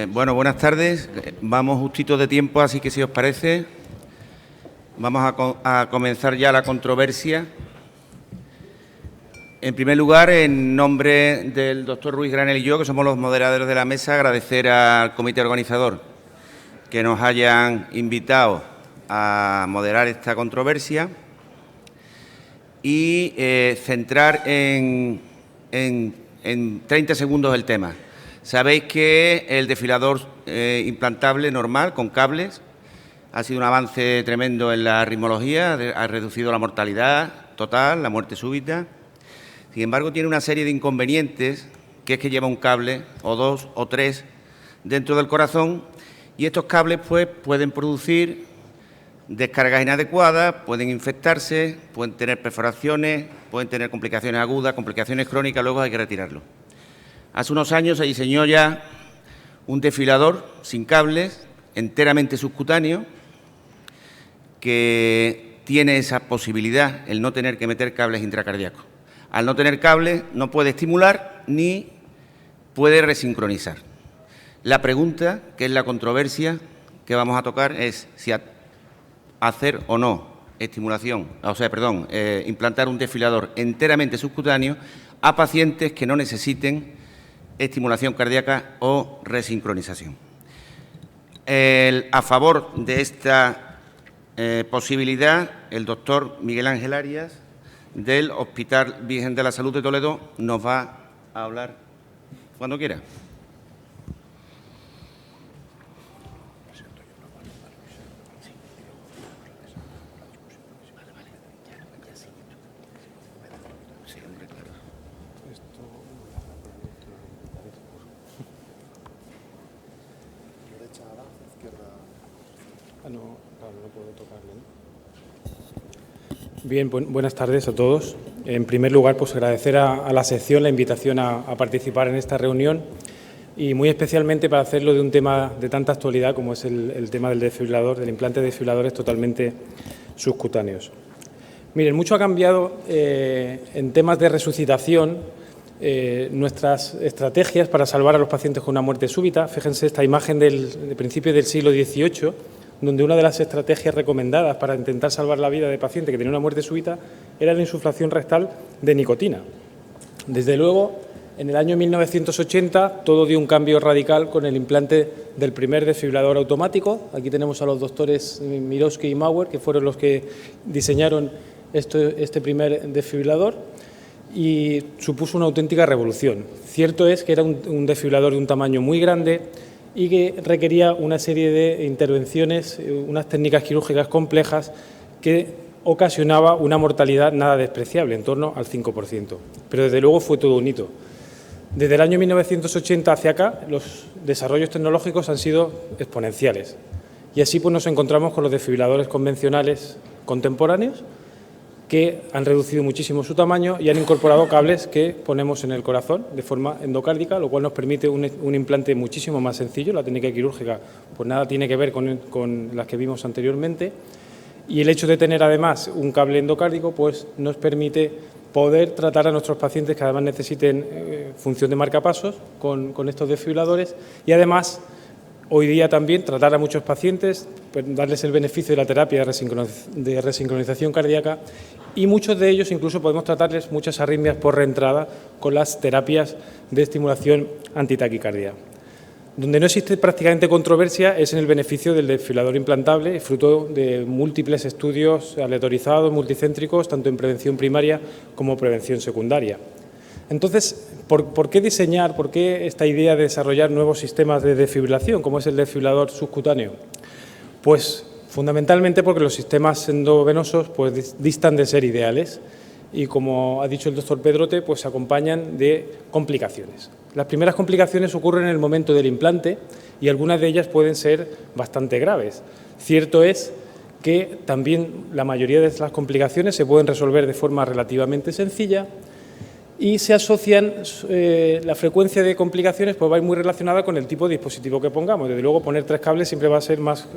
Bueno, buenas tardes. Vamos justito de tiempo, así que si os parece, vamos a comenzar ya la controversia. En primer lugar, en nombre del doctor Ruiz Granel y yo, que somos los moderadores de la mesa, agradecer al comité organizador que nos hayan invitado a moderar esta controversia y centrar en 30 segundos el tema. Sabéis que el desfibrilador implantable normal, con cables, ha sido un avance tremendo en la ritmología, ha reducido la mortalidad total, la muerte súbita. Sin embargo, tiene una serie de inconvenientes, que es que lleva un cable, o dos, o tres, dentro del corazón, y estos cables pues, pueden producir descargas inadecuadas, pueden infectarse, pueden tener perforaciones, pueden tener complicaciones agudas, complicaciones crónicas, luego hay que retirarlo. Hace unos años se diseñó ya un desfibrilador sin cables, enteramente subcutáneo, que tiene esa posibilidad, el no tener que meter cables intracardíacos. Al no tener cables, no puede estimular ni puede resincronizar. La pregunta, que es la controversia que vamos a tocar, es si hacer o no implantar un desfibrilador enteramente subcutáneo a pacientes que no necesiten estimulación cardíaca o resincronización. A favor de esta posibilidad, el doctor Miguel Ángel Arias, del Hospital Virgen de la Salud de Toledo, nos va a hablar cuando quiera. Bien, buenas tardes a todos. En primer lugar, pues agradecer a la sección la invitación a participar en esta reunión y muy especialmente para hacerlo de un tema de tanta actualidad como es el tema del desfibrilador, del implante de desfibriladores totalmente subcutáneos. Miren, mucho ha cambiado en temas de resucitación nuestras estrategias para salvar a los pacientes con una muerte súbita. Fíjense esta imagen de principio del siglo XVIII, donde una de las estrategias recomendadas para intentar salvar la vida de paciente que tenía una muerte súbita era la insuflación rectal de nicotina. Desde luego, en el año 1980 todo dio un cambio radical con el implante del primer desfibrilador automático. Aquí tenemos a los doctores Mirowski y Mauer, que fueron los que diseñaron este primer desfibrilador, y supuso una auténtica revolución. Cierto es que era un desfibrilador de un tamaño muy grande y que requería una serie de intervenciones, unas técnicas quirúrgicas complejas que ocasionaba una mortalidad nada despreciable, en torno al 5%. Pero desde luego fue todo un hito. Desde el año 1980 hacia acá, los desarrollos tecnológicos han sido exponenciales. Y así pues nos encontramos con los desfibriladores convencionales contemporáneos, que han reducido muchísimo su tamaño y han incorporado cables que ponemos en el corazón de forma endocárdica, lo cual nos permite un implante muchísimo más sencillo. La técnica quirúrgica pues nada tiene que ver con las que vimos anteriormente, y el hecho de tener además un cable endocárdico pues nos permite poder tratar a nuestros pacientes que además necesiten función de marcapasos con estos desfibriladores, y además hoy día también tratar a muchos pacientes, pues darles el beneficio de la terapia de resincronización cardíaca, y muchos de ellos incluso podemos tratarles muchas arritmias por reentrada con las terapias de estimulación antitaquicardia. Donde no existe prácticamente controversia es en el beneficio del desfibrilador implantable, fruto de múltiples estudios aleatorizados, multicéntricos, tanto en prevención primaria como prevención secundaria. Entonces, ¿por qué diseñar, por qué esta idea de desarrollar nuevos sistemas de desfibrilación, como es el desfibrilador subcutáneo? Pues fundamentalmente porque los sistemas endovenosos pues, distan de ser ideales y, como ha dicho el doctor Pedrote, pues se acompañan de complicaciones. Las primeras complicaciones ocurren en el momento del implante y algunas de ellas pueden ser bastante graves. Cierto es que también la mayoría de las complicaciones se pueden resolver de forma relativamente sencilla, y se asocian, la frecuencia de complicaciones pues va a ir muy relacionada con el tipo de dispositivo que pongamos. Desde luego, poner 3 cables siempre va a ser más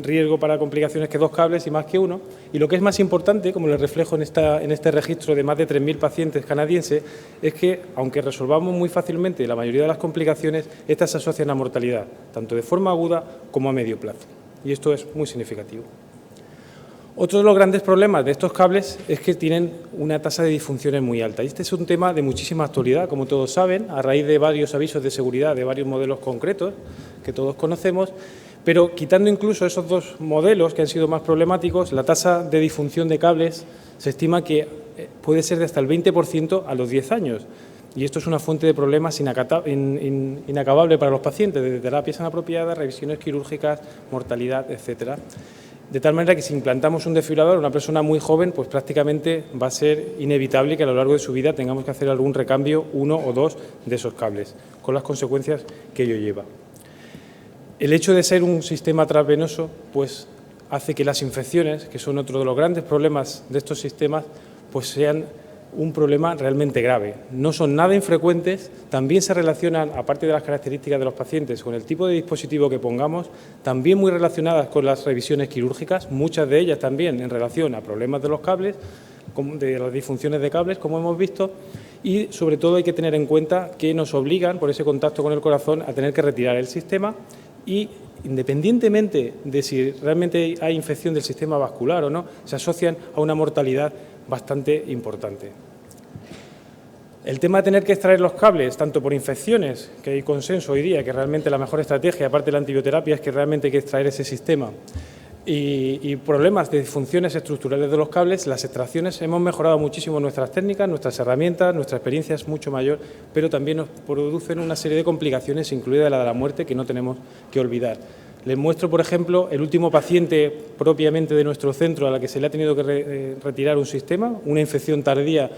riesgo para complicaciones que 2 cables y más que 1. Y lo que es más importante, como les reflejo en este registro de más de 3.000 pacientes canadienses, es que, aunque resolvamos muy fácilmente la mayoría de las complicaciones, estas se asocian a mortalidad, tanto de forma aguda como a medio plazo. Y esto es muy significativo. Otro de los grandes problemas de estos cables es que tienen una tasa de disfunciones muy alta. Y este es un tema de muchísima actualidad, como todos saben, a raíz de varios avisos de seguridad de varios modelos concretos que todos conocemos, pero quitando incluso esos 2 modelos que han sido más problemáticos, la tasa de disfunción de cables se estima que puede ser de hasta el 20% a los 10 años. Y esto es una fuente de problemas inacabable para los pacientes, desde terapias inapropiadas, revisiones quirúrgicas, mortalidad, etcétera. De tal manera que si implantamos un desfibrilador a una persona muy joven, pues prácticamente va a ser inevitable que a lo largo de su vida tengamos que hacer algún recambio, 1 o 2 de esos cables, con las consecuencias que ello lleva. El hecho de ser un sistema transvenoso, pues hace que las infecciones, que son otro de los grandes problemas de estos sistemas, pues sean un problema realmente grave. No son nada infrecuentes, también se relacionan, aparte de las características de los pacientes, con el tipo de dispositivo que pongamos, también muy relacionadas con las revisiones quirúrgicas, muchas de ellas también en relación a problemas de los cables, de las disfunciones de cables, como hemos visto, y sobre todo hay que tener en cuenta que nos obligan, por ese contacto con el corazón, a tener que retirar el sistema y, independientemente de si realmente hay infección del sistema vascular o no, se asocian a una mortalidad bastante importante. El tema de tener que extraer los cables, tanto por infecciones, que hay consenso hoy día, que realmente la mejor estrategia, aparte de la antibioterapia, es que realmente hay que extraer ese sistema, y problemas de disfunciones estructurales de los cables, las extracciones, hemos mejorado muchísimo nuestras técnicas, nuestras herramientas, nuestra experiencia es mucho mayor, pero también nos producen una serie de complicaciones, incluida la de la muerte, que no tenemos que olvidar. Les muestro, por ejemplo, el último paciente propiamente de nuestro centro a la que se le ha tenido que retirar un sistema, una infección tardía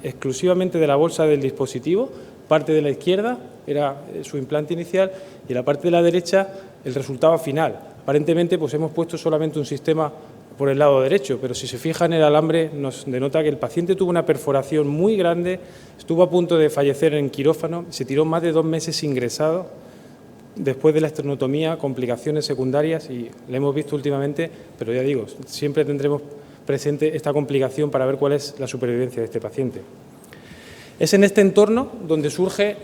exclusivamente de la bolsa del dispositivo. Parte de la izquierda era su implante inicial y la parte de la derecha el resultado final. Aparentemente pues hemos puesto solamente un sistema por el lado derecho, pero si se fijan el alambre nos denota que el paciente tuvo una perforación muy grande, estuvo a punto de fallecer en quirófano, se tiró más de 2 meses ingresado. Después de la esternotomía, complicaciones secundarias y la hemos visto últimamente, pero ya digo, siempre tendremos presente esta complicación para ver cuál es la supervivencia de este paciente. Es en este entorno donde surge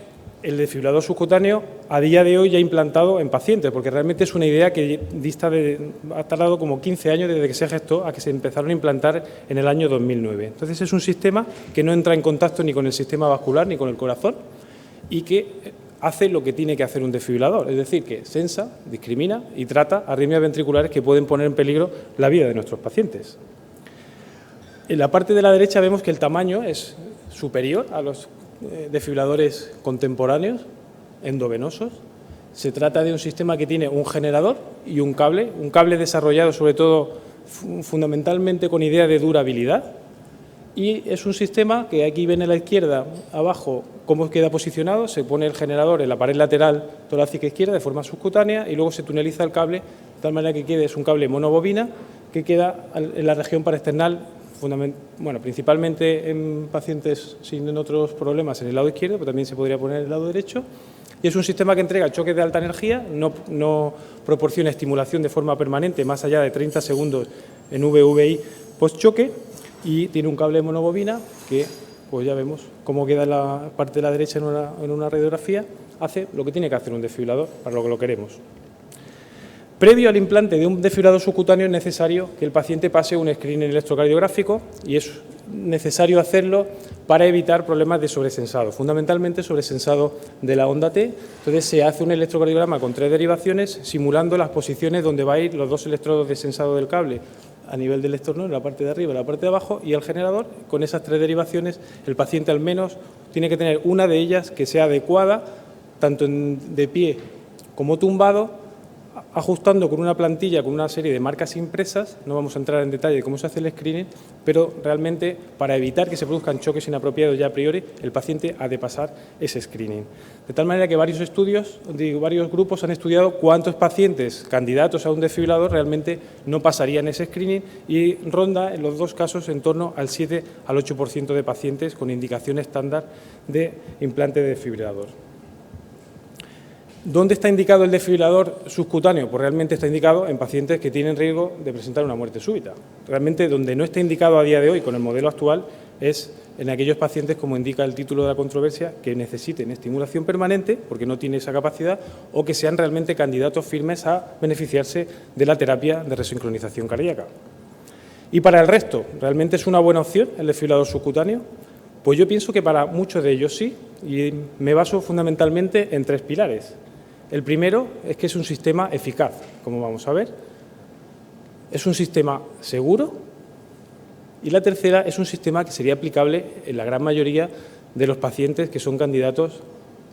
el desfibrilador subcutáneo a día de hoy ya implantado en pacientes, porque realmente es una idea que ha tardado como 15 años desde que se gestó a que se empezaron a implantar en el año 2009. Entonces es un sistema que no entra en contacto ni con el sistema vascular ni con el corazón y que hace lo que tiene que hacer un desfibrilador, es decir, que sensa, discrimina y trata arritmias ventriculares que pueden poner en peligro la vida de nuestros pacientes. En la parte de la derecha vemos que el tamaño es superior a los desfibriladores contemporáneos endovenosos. Se trata de un sistema que tiene un generador y un cable desarrollado sobre todo fundamentalmente con idea de durabilidad. Y es un sistema que aquí ven a la izquierda, abajo, cómo queda posicionado. Se pone el generador en la pared lateral torácica izquierda de forma subcutánea y luego se tuneliza el cable de tal manera que quede, es un cable monobobina que queda en la región paraesternal, principalmente en pacientes sin otros problemas en el lado izquierdo, pero también se podría poner en el lado derecho. Y es un sistema que entrega choques de alta energía, no proporciona estimulación de forma permanente más allá de 30 segundos en VVI post-choque. Y tiene un cable monobobina que, pues ya vemos cómo queda la parte de la derecha en una radiografía, hace lo que tiene que hacer un desfibrilador para lo que lo queremos. Previo al implante de un desfibrilador subcutáneo es necesario que el paciente pase un screening electrocardiográfico y es necesario hacerlo para evitar problemas de sobresensado, fundamentalmente sobresensado de la onda T. Entonces se hace un electrocardiograma con 3 derivaciones simulando las posiciones donde va a ir los 2 electrodos de sensado del cable a nivel del esternón, en la parte de arriba y en la parte de abajo, y el generador. Con esas 3 derivaciones el paciente al menos tiene que tener una de ellas que sea adecuada, tanto de pie como tumbado, ajustando con una plantilla, con una serie de marcas impresas. No vamos a entrar en detalle de cómo se hace el screening, pero realmente para evitar que se produzcan choques inapropiados ya a priori, el paciente ha de pasar ese screening. De tal manera que varios grupos han estudiado cuántos pacientes candidatos a un desfibrilador realmente no pasarían ese screening y ronda en los dos casos en torno al 7 al 8% de pacientes con indicación estándar de implante de desfibrilador. ¿Dónde está indicado el desfibrilador subcutáneo? Pues realmente está indicado en pacientes que tienen riesgo de presentar una muerte súbita. Realmente donde no está indicado a día de hoy con el modelo actual es en aquellos pacientes, como indica el título de la controversia, que necesiten estimulación permanente porque no tiene esa capacidad o que sean realmente candidatos firmes a beneficiarse de la terapia de resincronización cardíaca. Y para el resto, ¿realmente es una buena opción el desfibrilador subcutáneo? Pues yo pienso que para muchos de ellos sí, y me baso fundamentalmente en tres pilares. El primero es que es un sistema eficaz, como vamos a ver. Es un sistema seguro. Y la tercera es un sistema que sería aplicable en la gran mayoría de los pacientes que son candidatos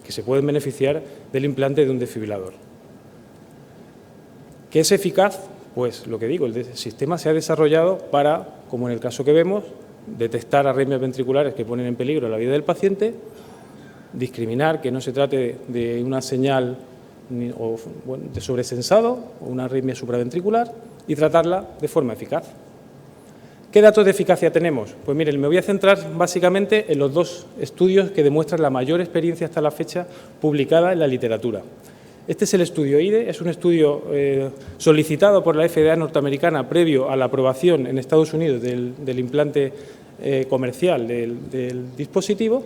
que se pueden beneficiar del implante de un desfibrilador. ¿Qué es eficaz? Pues lo que digo, el sistema se ha desarrollado para, como en el caso que vemos, detectar arritmias ventriculares que ponen en peligro la vida del paciente, discriminar que no se trate de una señal de sobresensado o una arritmia supraventricular y tratarla de forma eficaz. ¿Qué datos de eficacia tenemos? Pues miren, me voy a centrar básicamente en los dos estudios que demuestran la mayor experiencia hasta la fecha publicada en la literatura. Este es el estudio IDE, es un estudio solicitado por la FDA norteamericana previo a la aprobación en Estados Unidos del implante comercial del dispositivo.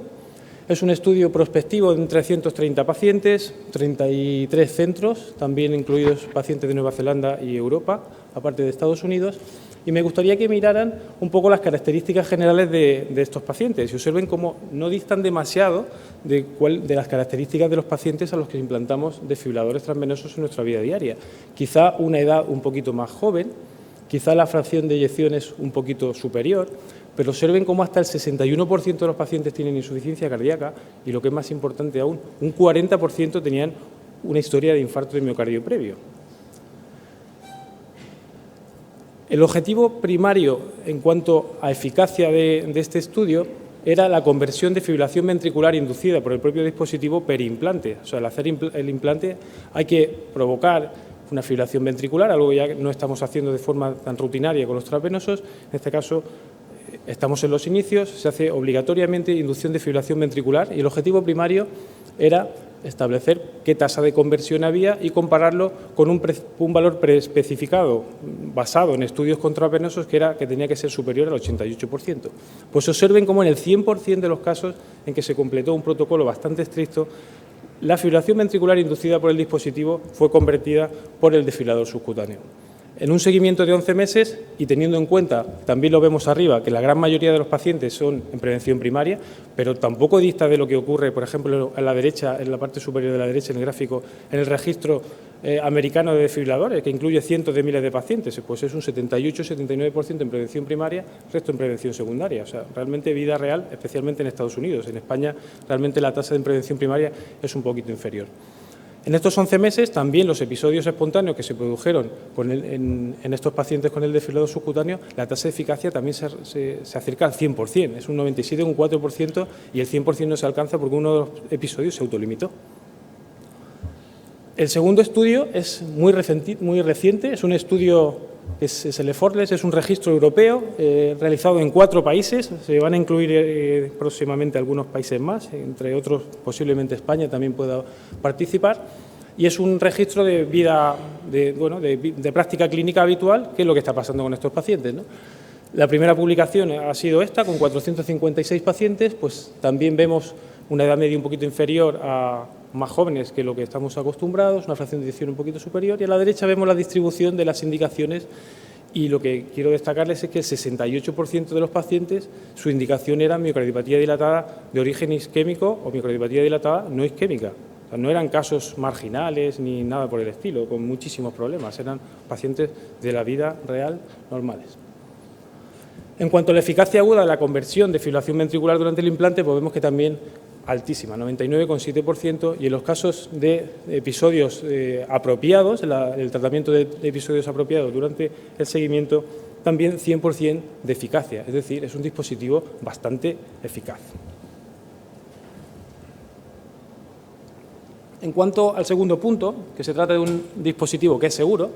Es un estudio prospectivo de 330 pacientes, 33 centros, también incluidos pacientes de Nueva Zelanda y Europa, aparte de Estados Unidos. Y me gustaría que miraran un poco las características generales de estos pacientes y observen cómo no distan demasiado de las características de los pacientes a los que implantamos desfibriladores transvenosos en nuestra vida diaria. Quizá una edad un poquito más joven, quizá la fracción de eyecciones un poquito superior, pero observen cómo hasta el 61% de los pacientes tienen insuficiencia cardíaca y, lo que es más importante aún, un 40% tenían una historia de infarto de miocardio previo. El objetivo primario en cuanto a eficacia de este estudio era la conversión de fibrilación ventricular inducida por el propio dispositivo perimplante. O sea, al hacer el implante hay que provocar una fibrilación ventricular, algo que ya no estamos haciendo de forma tan rutinaria con los transvenosos. En este caso, estamos en los inicios, se hace obligatoriamente inducción de fibrilación ventricular y el objetivo primario era establecer qué tasa de conversión había y compararlo con un valor preespecificado basado en estudios contravenosos que tenía que ser superior al 88%. Pues observen cómo en el 100% de los casos en que se completó un protocolo bastante estricto, la fibrilación ventricular inducida por el dispositivo fue convertida por el desfibrilador subcutáneo. En un seguimiento de 11 meses y teniendo en cuenta, también lo vemos arriba, que la gran mayoría de los pacientes son en prevención primaria, pero tampoco dista de lo que ocurre, por ejemplo, a la derecha, en la parte superior de la derecha, en el gráfico, en el registro americano de desfibriladores, que incluye cientos de miles de pacientes, pues es un 78-79% en prevención primaria, resto en prevención secundaria. O sea, realmente vida real, especialmente en Estados Unidos. En España, realmente la tasa de prevención primaria es un poquito inferior. En estos 11 meses, también los episodios espontáneos que se produjeron en estos pacientes con el desfibrilador subcutáneo, la tasa de eficacia también se acerca al 100%, es un 97, un 4%, y el 100% no se alcanza porque uno de los episodios se autolimitó. El segundo estudio es muy reciente, es un estudio que es el EFORLES, es un registro europeo realizado en 4 países, se van a incluir próximamente algunos países más, entre otros posiblemente España también pueda participar, y es un registro de de práctica clínica habitual, que es lo que está pasando con estos pacientes, ¿no? La primera publicación ha sido esta, con 456 pacientes, pues también vemos una edad media un poquito inferior a más jóvenes que lo que estamos acostumbrados, una fracción de eyección un poquito superior, y a la derecha vemos la distribución de las indicaciones, y lo que quiero destacarles es que el 68% de los pacientes, su indicación era miocardiopatía dilatada de origen isquémico o miocardiopatía dilatada no isquémica. O sea, no eran casos marginales ni nada por el estilo, con muchísimos problemas, eran pacientes de la vida real normales. En cuanto a la eficacia aguda de la conversión de fibrilación ventricular durante el implante, pues vemos que también altísima, 99,7%, y en los casos de episodios apropiados, el tratamiento de episodios apropiados durante el seguimiento, también 100% de eficacia, es decir, es un dispositivo bastante eficaz. En cuanto al segundo punto, que se trata de un dispositivo que es seguro,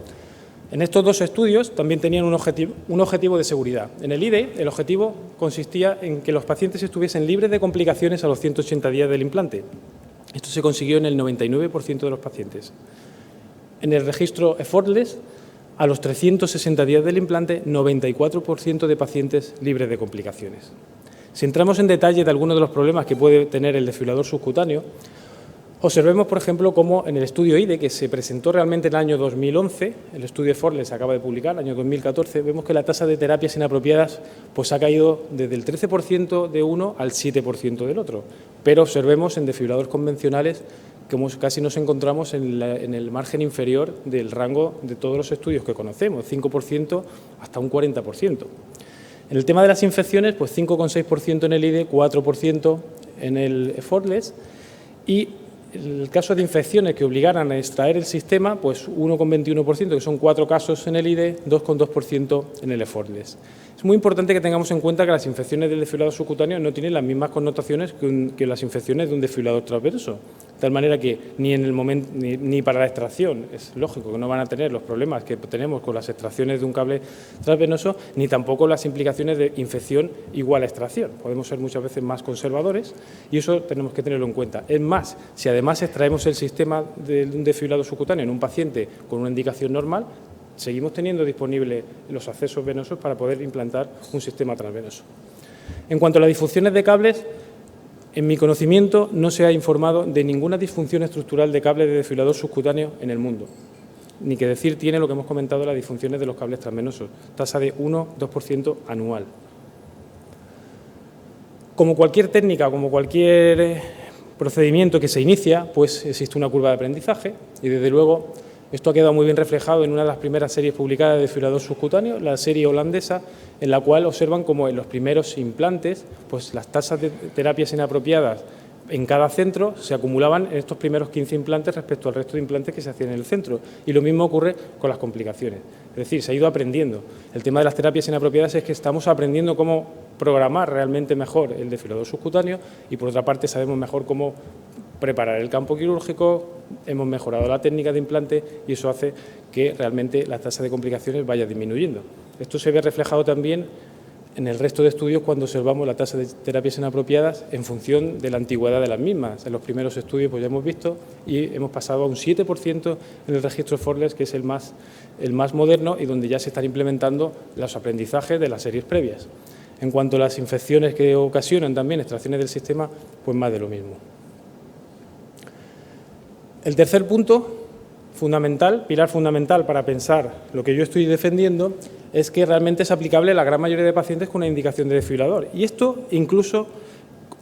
en estos dos estudios también tenían un objetivo de seguridad. En el IDE, el objetivo consistía en que los pacientes estuviesen libres de complicaciones a los 180 días del implante. Esto se consiguió en el 99% de los pacientes. En el registro Effortless, a los 360 días del implante, 94% de pacientes libres de complicaciones. Si entramos en detalle de algunos de los problemas que puede tener el desfibrilador subcutáneo, observemos, por ejemplo, cómo en el estudio IDE, que se presentó realmente en el año 2011, el estudio Effortless se acaba de publicar, en el año 2014, vemos que la tasa de terapias inapropiadas pues, ha caído desde el 13% de uno al 7% del otro. Pero observemos en desfibriladores convencionales que casi nos encontramos en el margen inferior del rango de todos los estudios que conocemos, 5% hasta un 40%. En el tema de las infecciones, pues 5,6% en el IDE, 4% en el Effortless, y en el caso de infecciones que obligaran a extraer el sistema, pues 1,21%, que son 4 casos en el IDE, 2,2% en el Effortless. Es muy importante que tengamos en cuenta que las infecciones del desfibrilador subcutáneo no tienen las mismas connotaciones que las infecciones de un desfibrilador transvenoso, de tal manera que ni para la extracción, es lógico que no van a tener los problemas que tenemos con las extracciones de un cable transvenoso, ni tampoco las implicaciones de infección igual a extracción. Podemos ser muchas veces más conservadores y eso tenemos que tenerlo en cuenta. Es más, si además extraemos el sistema de un desfibrilador subcutáneo en un paciente con una indicación normal, seguimos teniendo disponibles los accesos venosos para poder implantar un sistema transvenoso. En cuanto a las disfunciones de cables, en mi conocimiento no se ha informado de ninguna disfunción estructural de cable de desfibrilador subcutáneo en el mundo. Ni que decir tiene lo que hemos comentado, las disfunciones de los cables transvenosos, tasa de 1-2% anual. Como cualquier técnica, como cualquier procedimiento que se inicia, pues existe una curva de aprendizaje y desde luego esto ha quedado muy bien reflejado en una de las primeras series publicadas de desfibrilador subcutáneo, la serie holandesa, en la cual observan como en los primeros implantes, pues las tasas de terapias inapropiadas en cada centro se acumulaban en estos primeros 15 implantes respecto al resto de implantes que se hacían en el centro. Y lo mismo ocurre con las complicaciones. Es decir, se ha ido aprendiendo. El tema de las terapias inapropiadas es que estamos aprendiendo cómo programar realmente mejor el desfibrilador subcutáneo y, por otra parte, sabemos mejor cómo preparar el campo quirúrgico, hemos mejorado la técnica de implante y eso hace que realmente la tasa de complicaciones vaya disminuyendo. Esto se ve reflejado también en el resto de estudios cuando observamos la tasa de terapias inapropiadas en función de la antigüedad de las mismas. En los primeros estudios pues ya hemos visto y hemos pasado a un 7% en el registro Effortless, que es el más moderno y donde ya se están implementando los aprendizajes de las series previas. En cuanto a las infecciones que ocasionan también extracciones del sistema, pues más de lo mismo. El tercer punto fundamental, pilar fundamental para pensar lo que yo estoy defendiendo, es que realmente es aplicable a la gran mayoría de pacientes con una indicación de desfibrilador. Y esto incluso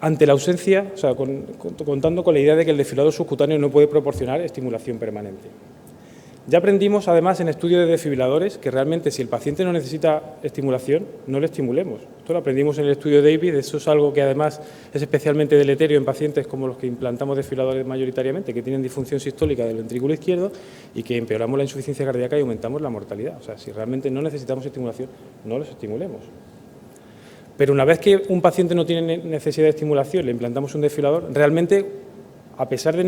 ante la ausencia, o sea, contando con la idea de que el desfibrilador subcutáneo no puede proporcionar estimulación permanente. Ya aprendimos, además, en estudios de desfibriladores, que realmente si el paciente no necesita estimulación, no le estimulemos. Esto lo aprendimos en el estudio David, eso es algo que además es especialmente deleterio en pacientes como los que implantamos desfibriladores mayoritariamente, que tienen disfunción sistólica del ventrículo izquierdo y que empeoramos la insuficiencia cardíaca y aumentamos la mortalidad. O sea, si realmente no necesitamos estimulación, no los estimulemos. Pero una vez que un paciente no tiene necesidad de estimulación, le implantamos un desfibrilador, realmente, a pesar de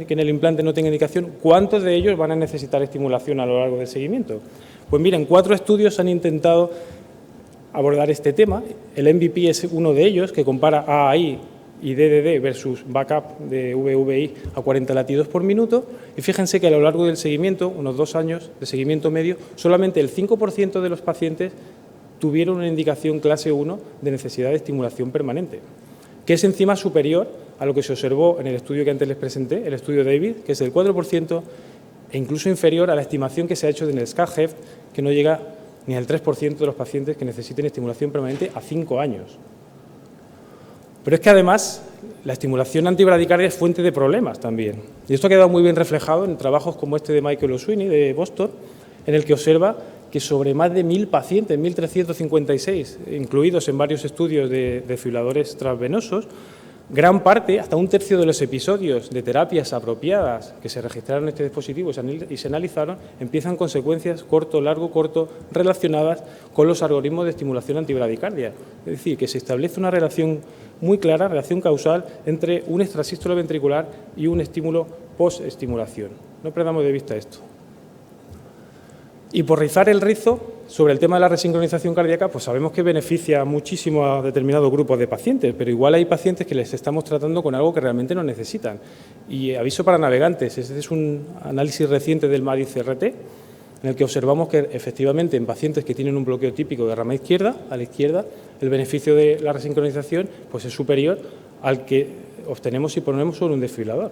que en el implante no tenga indicación, ¿cuántos de ellos van a necesitar estimulación a lo largo del seguimiento? Pues miren, 4 estudios han intentado abordar este tema. El MVP es uno de ellos, que compara AAI y DDD versus backup de VVI a 40 latidos por minuto. Y fíjense que a lo largo del seguimiento, unos 2 años de seguimiento medio, solamente el 5% de los pacientes tuvieron una indicación clase 1 de necesidad de estimulación permanente, que es encima superior a lo que se observó en el estudio que antes les presenté, el estudio David, que es del 4%, e incluso inferior a la estimación que se ha hecho en el SCAD-HEFT, que no llega ni al 3% de los pacientes que necesiten estimulación permanente a 5 años. Pero es que además la estimulación antibradicardia es fuente de problemas también. Y esto ha quedado muy bien reflejado en trabajos como este de Michael O'Sweeney de Boston, en el que observa que sobre más de 1.000 pacientes, 1.356, incluidos en varios estudios de desfibriladores transvenosos, Gran parte, hasta un tercio de los episodios de terapias apropiadas que se registraron en este dispositivo y se analizaron, empiezan consecuencias corto, relacionadas con los algoritmos de estimulación antibradicardia. Es decir, que se establece una relación muy clara, relación causal, entre un extrasístole ventricular y un estímulo post-estimulación. No perdamos de vista esto. Y por rizar el rizo sobre el tema de la resincronización cardíaca, pues sabemos que beneficia muchísimo a determinados grupos de pacientes, pero igual hay pacientes que les estamos tratando con algo que realmente no necesitan. Y aviso para navegantes, este es un análisis reciente del MADIS-CRT, en el que observamos que efectivamente en pacientes que tienen un bloqueo típico de rama izquierda, a la izquierda, el beneficio de la resincronización pues es superior al que obtenemos si ponemos sobre un desfibrilador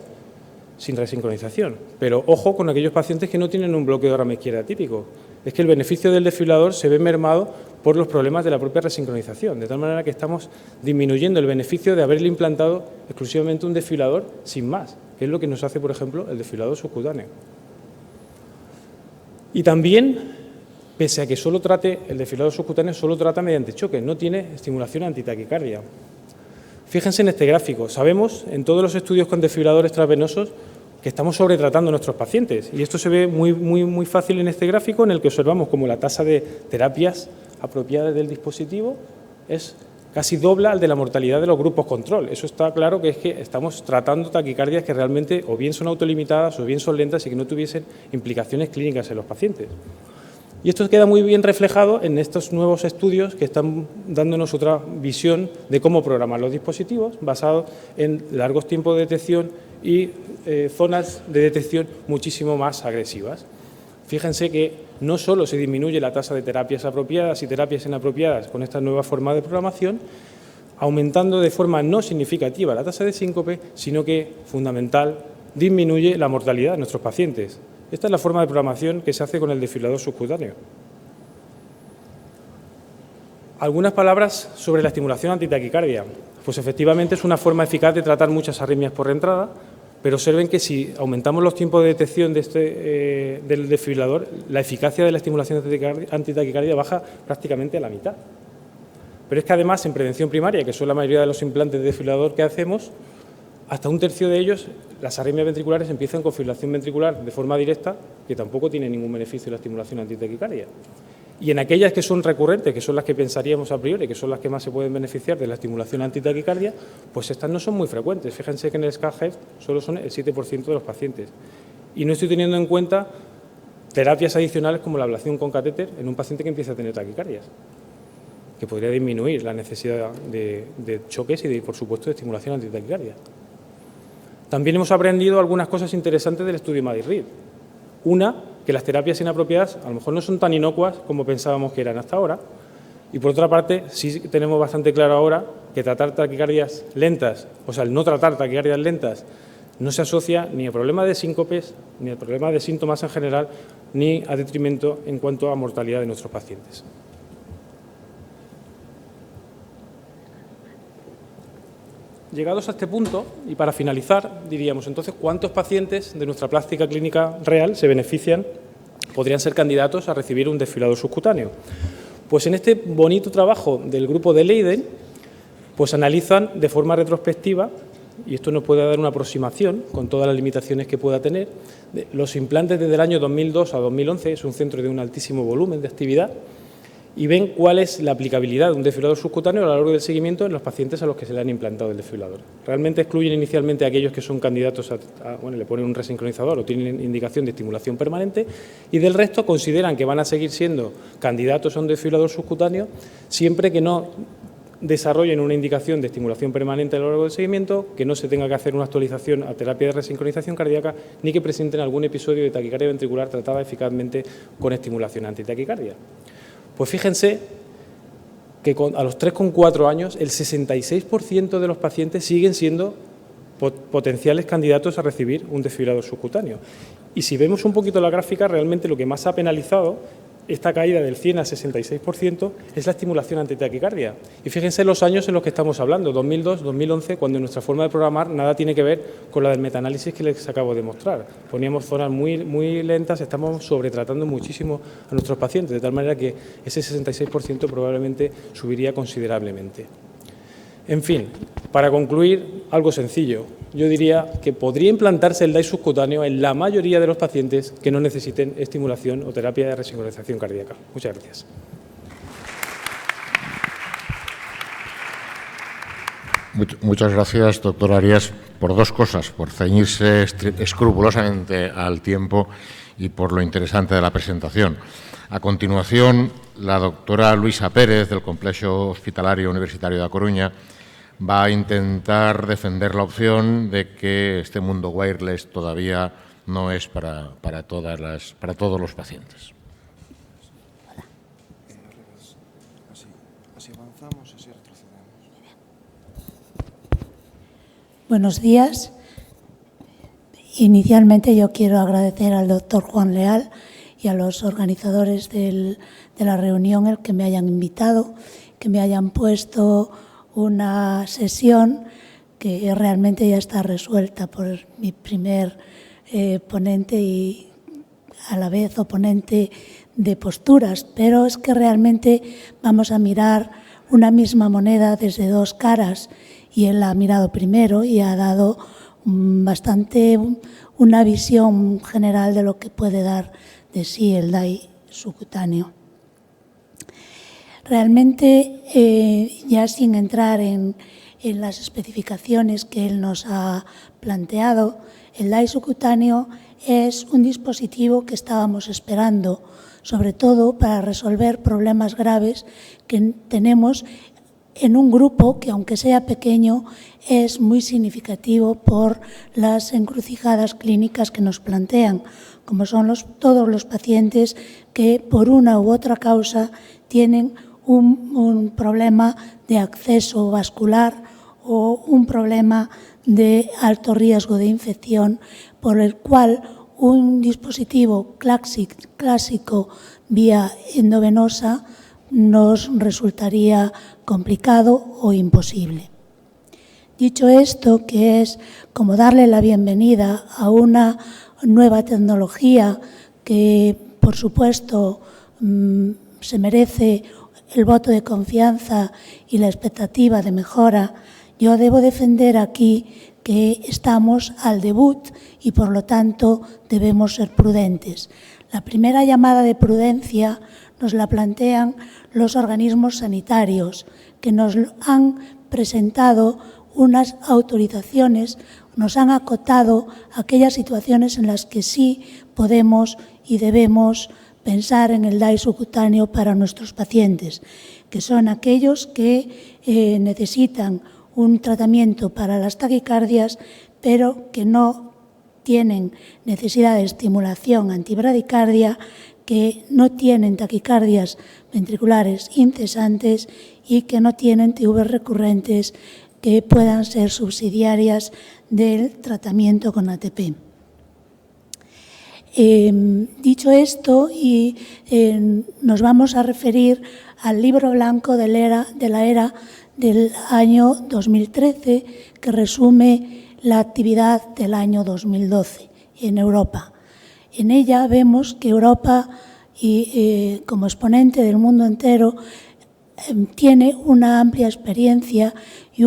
sin resincronización. Pero ojo con aquellos pacientes que no tienen un bloqueo de rama izquierda típico. Es que el beneficio del desfibrilador se ve mermado por los problemas de la propia resincronización, de tal manera que estamos disminuyendo el beneficio de haberle implantado exclusivamente un desfibrilador sin más, que es lo que nos hace, por ejemplo, el desfibrilador subcutáneo. Y también, pese a que solo trate, el desfibrilador subcutáneo solo trata mediante choque, no tiene estimulación antitaquicardia. Fíjense en este gráfico, sabemos en todos los estudios con desfibriladores transvenosos que estamos sobretratando a nuestros pacientes y esto se ve muy fácil en este gráfico en el que observamos como la tasa de terapias apropiadas del dispositivo es casi dobla al de la mortalidad de los grupos control. Eso está claro que es que estamos tratando taquicardias que realmente o bien son autolimitadas o bien son lentas y que no tuviesen implicaciones clínicas en los pacientes. Y esto queda muy bien reflejado en estos nuevos estudios que están dándonos otra visión de cómo programar los dispositivos basados en largos tiempos de detección y zonas de detección muchísimo más agresivas. Fíjense que no solo se disminuye la tasa de terapias apropiadas y terapias inapropiadas con esta nueva forma de programación, aumentando de forma no significativa la tasa de síncope, sino que, fundamental, disminuye la mortalidad de nuestros pacientes. Esta es la forma de programación que se hace con el desfibrilador subcutáneo. Algunas palabras sobre la estimulación antitaquicardia. Pues efectivamente es una forma eficaz de tratar muchas arritmias por entrada, pero observen que si aumentamos los tiempos de detección de del desfibrilador, la eficacia de la estimulación antitaquicardia baja prácticamente a la mitad. Pero es que además en prevención primaria, que son la mayoría de los implantes de desfibrilador que hacemos, hasta un tercio de ellos, las arritmias ventriculares empiezan con fibrilación ventricular de forma directa, que tampoco tiene ningún beneficio la estimulación antitaquicardia. Y en aquellas que son recurrentes, que son las que pensaríamos a priori, que son las que más se pueden beneficiar de la estimulación antitaquicardia, pues estas no son muy frecuentes. Fíjense que en el SCAD-HEF solo son el 7% de los pacientes. Y no estoy teniendo en cuenta terapias adicionales como la ablación con catéter en un paciente que empieza a tener taquicardias, que podría disminuir la necesidad de choques y, por supuesto, de estimulación antitaquicardia. También hemos aprendido algunas cosas interesantes del estudio MADIS-RID. Una, que las terapias inapropiadas a lo mejor no son tan inocuas como pensábamos que eran hasta ahora. Y por otra parte, sí tenemos bastante claro ahora que tratar taquicardias lentas, o sea, el no tratar taquicardias lentas, no se asocia ni a problemas de síncopes, ni a problemas de síntomas en general, ni a detrimento en cuanto a mortalidad de nuestros pacientes. Llegados a este punto, y para finalizar, diríamos entonces cuántos pacientes de nuestra práctica clínica real se benefician, podrían ser candidatos a recibir un desfibrilador subcutáneo. Pues en este bonito trabajo del grupo de Leiden, pues analizan de forma retrospectiva, y esto nos puede dar una aproximación con todas las limitaciones que pueda tener, los implantes desde el año 2002 a 2011, es un centro de un altísimo volumen de actividad, y ven cuál es la aplicabilidad de un desfibrilador subcutáneo a lo largo del seguimiento en los pacientes a los que se le han implantado el desfibrilador. Realmente excluyen inicialmente a aquellos que son candidatos le ponen un resincronizador o tienen indicación de estimulación permanente y del resto consideran que van a seguir siendo candidatos a un desfibrilador subcutáneo siempre que no desarrollen una indicación de estimulación permanente a lo largo del seguimiento, que no se tenga que hacer una actualización a terapia de resincronización cardíaca ni que presenten algún episodio de taquicardia ventricular tratada eficazmente con estimulación antitaquicardia. Pues fíjense que a los 3,4 años el 66% de los pacientes siguen siendo potenciales candidatos a recibir un desfibrilador subcutáneo. Y si vemos un poquito la gráfica, realmente lo que más ha penalizado esta caída del 100 al 66% es la estimulación antitaquicardia. Y fíjense los años en los que estamos hablando, 2002, 2011, cuando nuestra forma de programar nada tiene que ver con la del metaanálisis que les acabo de mostrar. Poníamos zonas muy lentas, estamos sobretratando muchísimo a nuestros pacientes, de tal manera que ese 66% probablemente subiría considerablemente. En fin, para concluir, algo sencillo. Yo diría que podría implantarse el DAI subcutáneo en la mayoría de los pacientes que no necesiten estimulación o terapia de resincronización cardíaca. Muchas gracias. Muchas gracias, doctor Arias, por dos cosas, por ceñirse escrupulosamente al tiempo y por lo interesante de la presentación. A continuación, la doctora Luisa Pérez, del Complexo Hospitalario Universitario da Coruña, va a intentar defender la opción de que este mundo wireless todavía no es para todos los pacientes. Así avanzamos, así retrocedemos. Buenos días. Inicialmente yo quiero agradecer al doctor Juan Leal y a los organizadores de la reunión el que me hayan invitado, que me hayan puesto una sesión que realmente ya está resuelta por mi primer ponente y a la vez oponente de posturas, pero es que realmente vamos a mirar una misma moneda desde dos caras y él la ha mirado primero y ha dado bastante una visión general de lo que puede dar de sí el DAI subcutáneo. Realmente, ya sin entrar en las especificaciones que él nos ha planteado, el DAI subcutáneo es un dispositivo que estábamos esperando, sobre todo para resolver problemas graves que tenemos en un grupo que, aunque sea pequeño, es muy significativo por las encrucijadas clínicas que nos plantean, como son todos los pacientes que, por una u otra causa, tienen un problema de acceso vascular o un problema de alto riesgo de infección, por el cual un dispositivo clásico vía endovenosa nos resultaría complicado o imposible. Dicho esto, que es como darle la bienvenida a una nueva tecnología que, por supuesto, se merece el voto de confianza y la expectativa de mejora, yo debo defender aquí que estamos al debut y, por lo tanto, debemos ser prudentes. La primera llamada de prudencia nos la plantean los organismos sanitarios, que nos han presentado unas autorizaciones, nos han acotado aquellas situaciones en las que sí podemos y debemos pensar en el DAI subcutáneo para nuestros pacientes, que son aquellos que necesitan un tratamiento para las taquicardias, pero que no tienen necesidad de estimulación antibradicardia, que no tienen taquicardias ventriculares incesantes y que no tienen TVs recurrentes que puedan ser subsidiarias del tratamiento con ATP. Dicho esto, nos vamos a referir al libro blanco de la ERA del año 2013, que resume la actividad del año 2012 en Europa. En ella vemos que Europa, como exponente del mundo entero, tiene una amplia experiencia y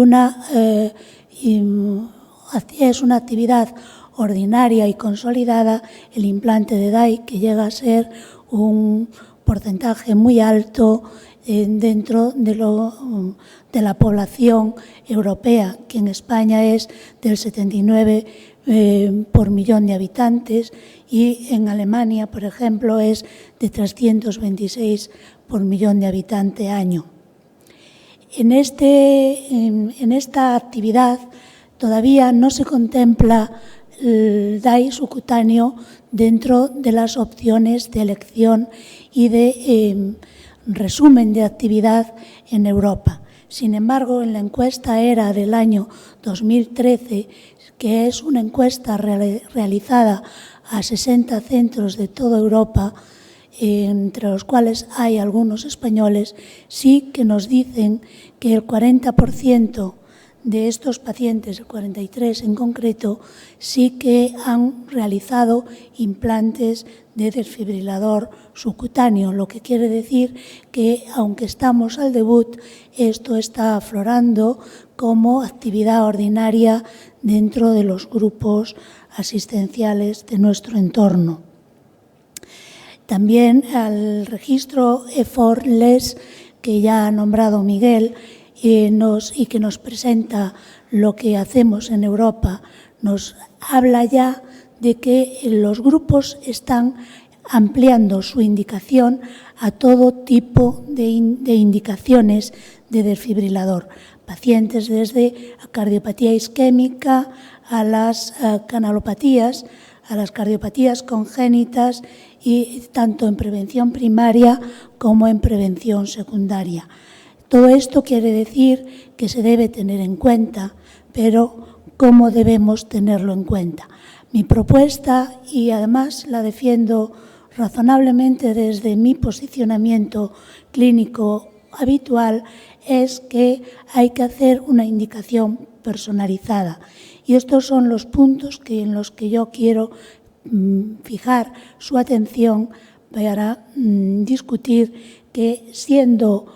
es una actividad ordinaria y consolidada el implante de DAI, que llega a ser un porcentaje muy alto dentro de la población europea, que en España es del 79 por millón de habitantes y en Alemania, por ejemplo, es de 326 por millón de habitantes año. En esta actividad todavía no se contempla el DAI subcutáneo dentro de las opciones de elección y de resumen de actividad en Europa. Sin embargo, en la encuesta ERA del año 2013, que es una encuesta realizada a 60 centros de toda Europa, entre los cuales hay algunos españoles, sí que nos dicen que el 40% de estos pacientes, el 43 en concreto, sí que han realizado implantes de desfibrilador subcutáneo, lo que quiere decir que, aunque estamos al debut, esto está aflorando como actividad ordinaria dentro de los grupos asistenciales de nuestro entorno. También al registro EFOR-LES, que ya ha nombrado Miguel, y que nos presenta lo que hacemos en Europa, nos habla ya de que los grupos están ampliando su indicación a todo tipo de indicaciones de desfibrilador. Pacientes desde la cardiopatía isquémica a las canalopatías, a las cardiopatías congénitas, y tanto en prevención primaria como en prevención secundaria. Todo esto quiere decir que se debe tener en cuenta, pero ¿cómo debemos tenerlo en cuenta? Mi propuesta, y además la defiendo razonablemente desde mi posicionamiento clínico habitual, es que hay que hacer una indicación personalizada. Y estos son los puntos en los que yo quiero fijar su atención para discutir que, siendo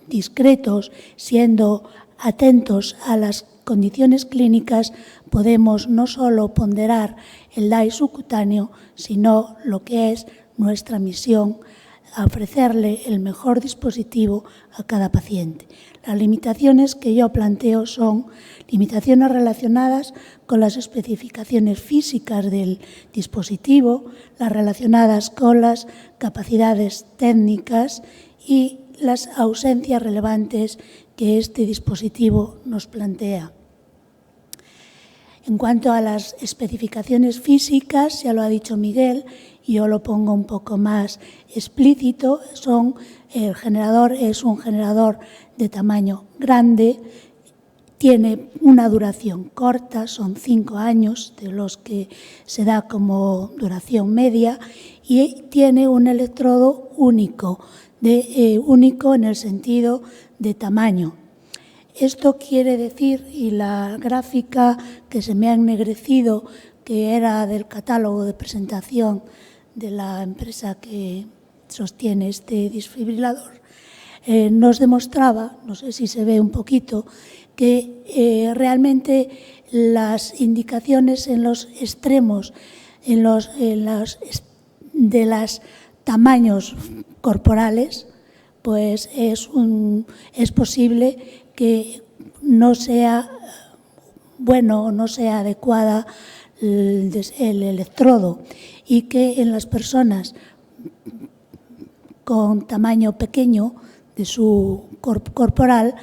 discretos, siendo atentos a las condiciones clínicas, podemos no solo ponderar el DAI subcutáneo, sino lo que es nuestra misión, ofrecerle el mejor dispositivo a cada paciente. Las limitaciones que yo planteo son limitaciones relacionadas con las especificaciones físicas del dispositivo, las relacionadas con las capacidades técnicas y las ausencias relevantes que este dispositivo nos plantea. En cuanto a las especificaciones físicas, ya lo ha dicho Miguel, y yo lo pongo un poco más explícito, el generador es un generador de tamaño grande, tiene una duración corta, son 5 años, de los que se da como duración media, y tiene un electrodo único, único en el sentido de tamaño. Esto quiere decir, y la gráfica que se me ha ennegrecido, que era del catálogo de presentación de la empresa que sostiene este desfibrilador, nos demostraba, no sé si se ve un poquito, que realmente las indicaciones en los extremos de los tamaños corporales, pues es posible que no sea bueno o no sea adecuada el electrodo, y que en las personas con tamaño pequeño de su corporal,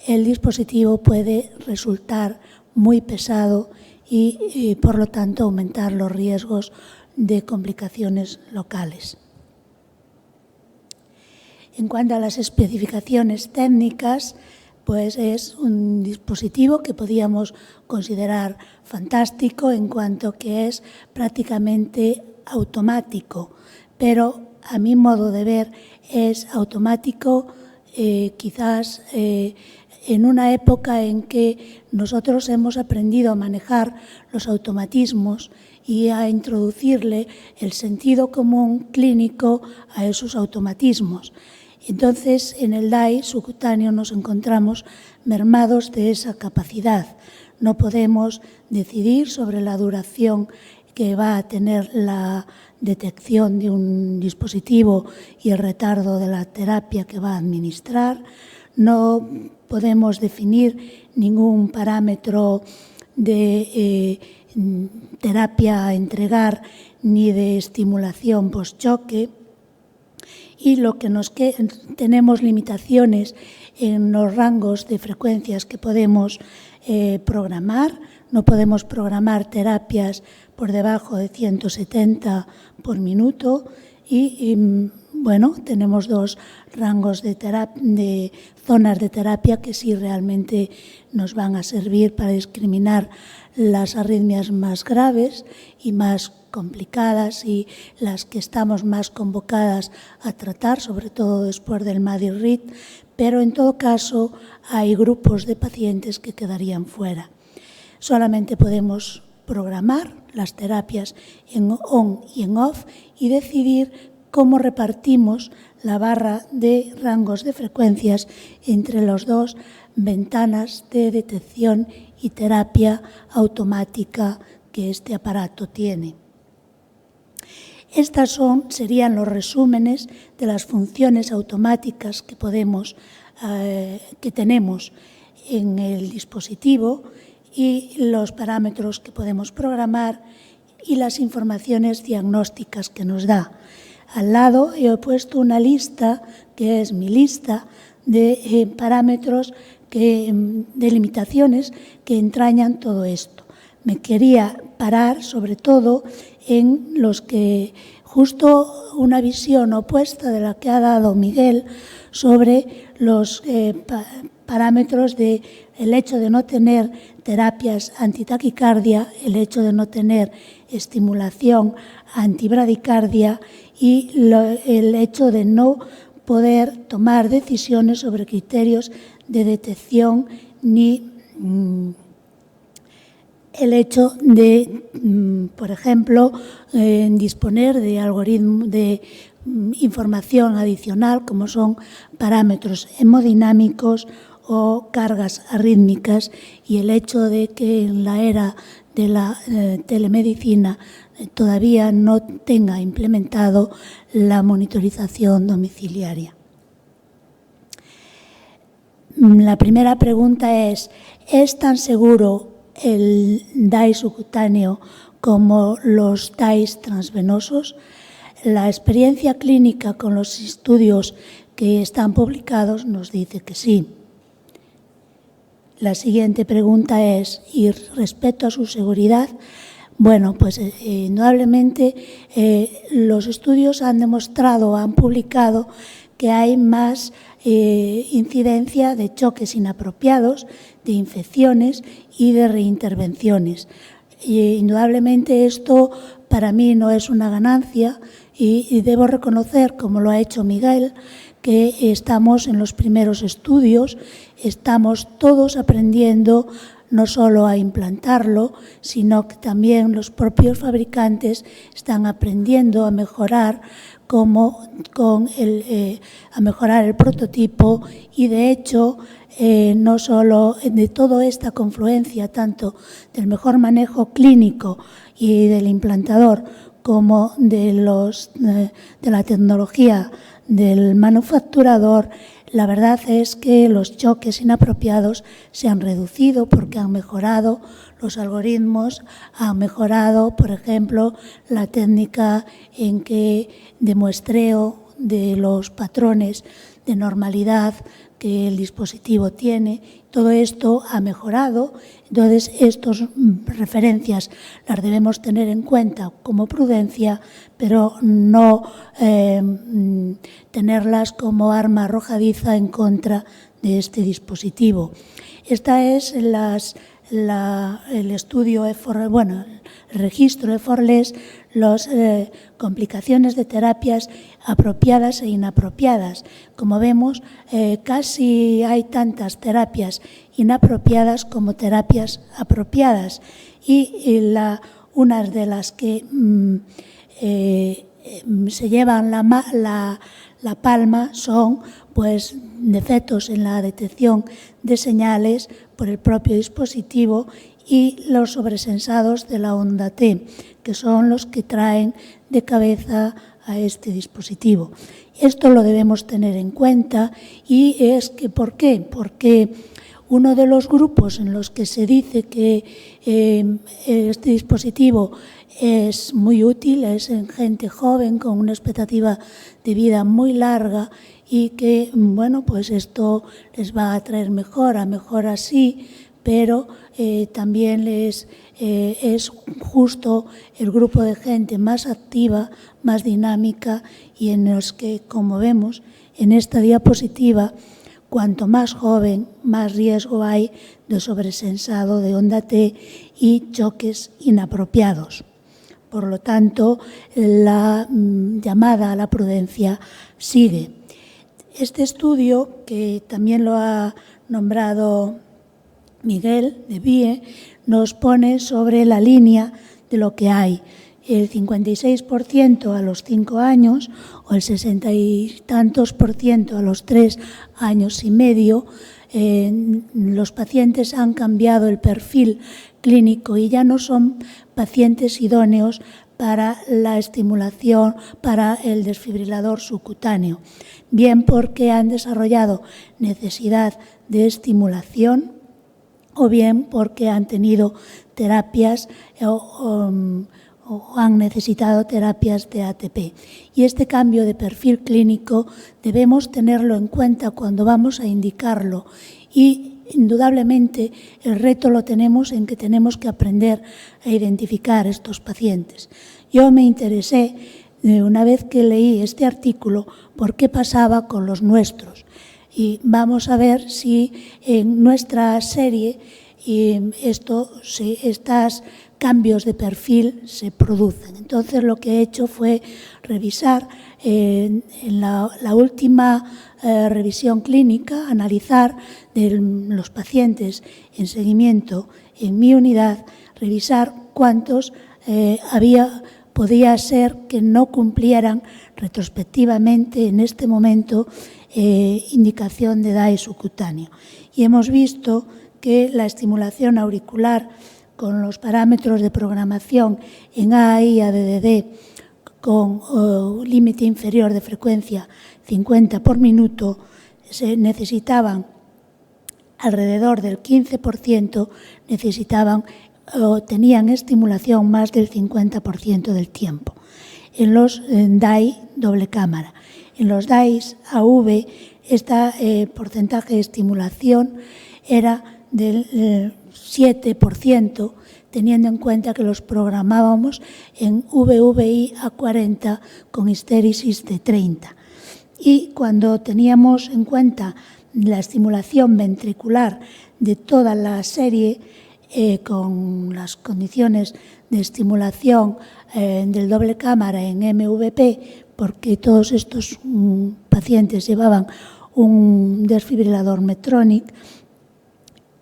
el dispositivo puede resultar muy pesado y por lo tanto aumentar los riesgos de complicaciones locales. En cuanto a las especificaciones técnicas, pues es un dispositivo que podíamos considerar fantástico en cuanto que es prácticamente automático, pero a mi modo de ver es automático quizás en una época en que nosotros hemos aprendido a manejar los automatismos y a introducirle el sentido común clínico a esos automatismos. Entonces, en el DAI subcutáneo nos encontramos mermados de esa capacidad. No podemos decidir sobre la duración que va a tener la detección de un dispositivo y el retardo de la terapia que va a administrar. No podemos definir ningún parámetro de terapia a entregar ni de estimulación post-choque. Y lo que tenemos limitaciones en los rangos de frecuencias que podemos programar. No podemos programar terapias por debajo de 170 por minuto y bueno, tenemos 2 rangos de zonas de terapia que sí realmente nos van a servir para discriminar las arritmias más graves y más complicadas y las que estamos más convocadas a tratar, sobre todo después del MADI-RIT, pero en todo caso hay grupos de pacientes que quedarían fuera. Solamente podemos programar las terapias en on y en off y decidir cómo repartimos la barra de rangos de frecuencias entre las dos ventanas de detección y terapia automática que este aparato tiene. Estas serían los resúmenes de las funciones automáticas que tenemos en el dispositivo y los parámetros que podemos programar y las informaciones diagnósticas que nos da. Al lado he puesto una lista, que es mi lista, de parámetros, de limitaciones que entrañan todo esto. Me quería parar sobre todo en los que, justo una visión opuesta de la que ha dado Miguel sobre los parámetros del hecho de no tener terapias antitaquicardia, el hecho de no tener estimulación antibradicardia y el hecho de no poder tomar decisiones sobre criterios de detección ni el hecho de, por ejemplo, disponer de algoritmos de información adicional como son parámetros hemodinámicos o cargas arrítmicas, y el hecho de que en la era de la telemedicina todavía no tenga implementado la monitorización domiciliaria. La primera pregunta ¿es tan seguro el DAI subcutáneo como los DAIs transvenosos? La experiencia clínica con los estudios que están publicados nos dice que sí. La siguiente pregunta es, y respecto a su seguridad, bueno, pues indudablemente los estudios han demostrado, han publicado que hay más incidencia de choques inapropiados, de infecciones y de reintervenciones. Indudablemente esto para mí no es una ganancia y debo reconocer, como lo ha hecho Miguel, que estamos en los primeros estudios, estamos todos aprendiendo no solo a implantarlo, sino que también los propios fabricantes están aprendiendo a mejorar a mejorar el prototipo y, de hecho, no solo de toda esta confluencia, tanto del mejor manejo clínico y del implantador como de la tecnología del manufacturador, la verdad es que los choques inapropiados se han reducido porque han mejorado los algoritmos, han mejorado, por ejemplo, la técnica de muestreo de los patrones de normalidad que el dispositivo tiene. Todo esto ha mejorado, entonces estas referencias las debemos tener en cuenta como prudencia, pero no tenerlas como arma arrojadiza en contra de este dispositivo. Esta es el estudio el registro EFORLES, las complicaciones de terapias apropiadas e inapropiadas. Como vemos, casi hay tantas terapias inapropiadas como terapias apropiadas, y unas de las que se llevan la palma son pues defectos en la detección de señales por el propio dispositivo y los sobresensados de la onda T, que son los que traen de cabeza a este dispositivo. Esto lo debemos tener en cuenta, y es que ¿por qué? Porque uno de los grupos en los que se dice que este dispositivo es muy útil es en gente joven con una expectativa de vida muy larga, y que, bueno, pues esto les va a traer mejora sí, pero también es justo el grupo de gente más activa, más dinámica, y en los que, como vemos en esta diapositiva, cuanto más joven, más riesgo hay de sobresensado de onda T y choques inapropiados. Por lo tanto, la llamada a la prudencia sigue. Este estudio, que también lo ha nombrado Miguel de Vie, nos pone sobre la línea de lo que hay. El 56% a los 5 años o el 60 y tantos % a los 3 años y medio, los pacientes han cambiado el perfil clínico y ya no son pacientes idóneos para la estimulación, para el desfibrilador subcutáneo, bien porque han desarrollado necesidad de estimulación o bien porque han tenido terapias o han necesitado terapias de ATP. Y este cambio de perfil clínico debemos tenerlo en cuenta cuando vamos a indicarlo y indudablemente el reto lo tenemos en que tenemos que aprender a identificar estos pacientes. Yo me interesé, una vez que leí este artículo, por qué pasaba con los nuestros. Y vamos a ver si en nuestra serie estos cambios de perfil se producen. Entonces, lo que he hecho fue revisar en la última revisión clínica, analizar de los pacientes en seguimiento en mi unidad, revisar cuántos podía ser que no cumplieran retrospectivamente en este momento indicación de DAI subcutáneo. Y hemos visto que la estimulación auricular con los parámetros de programación en AI y ADDD con límite inferior de frecuencia 50 por minuto se necesitaban alrededor del 15%, tenían estimulación más del 50% del tiempo. En los DAI doble cámara. En los DAI AV, este porcentaje de estimulación era del 7%, teniendo en cuenta que los programábamos en VVI a 40 con histéresis de 30. Y cuando teníamos en cuenta la estimulación ventricular de toda la serie, con las condiciones de estimulación del doble cámara en MVP, porque todos estos pacientes llevaban un desfibrilador Medtronic,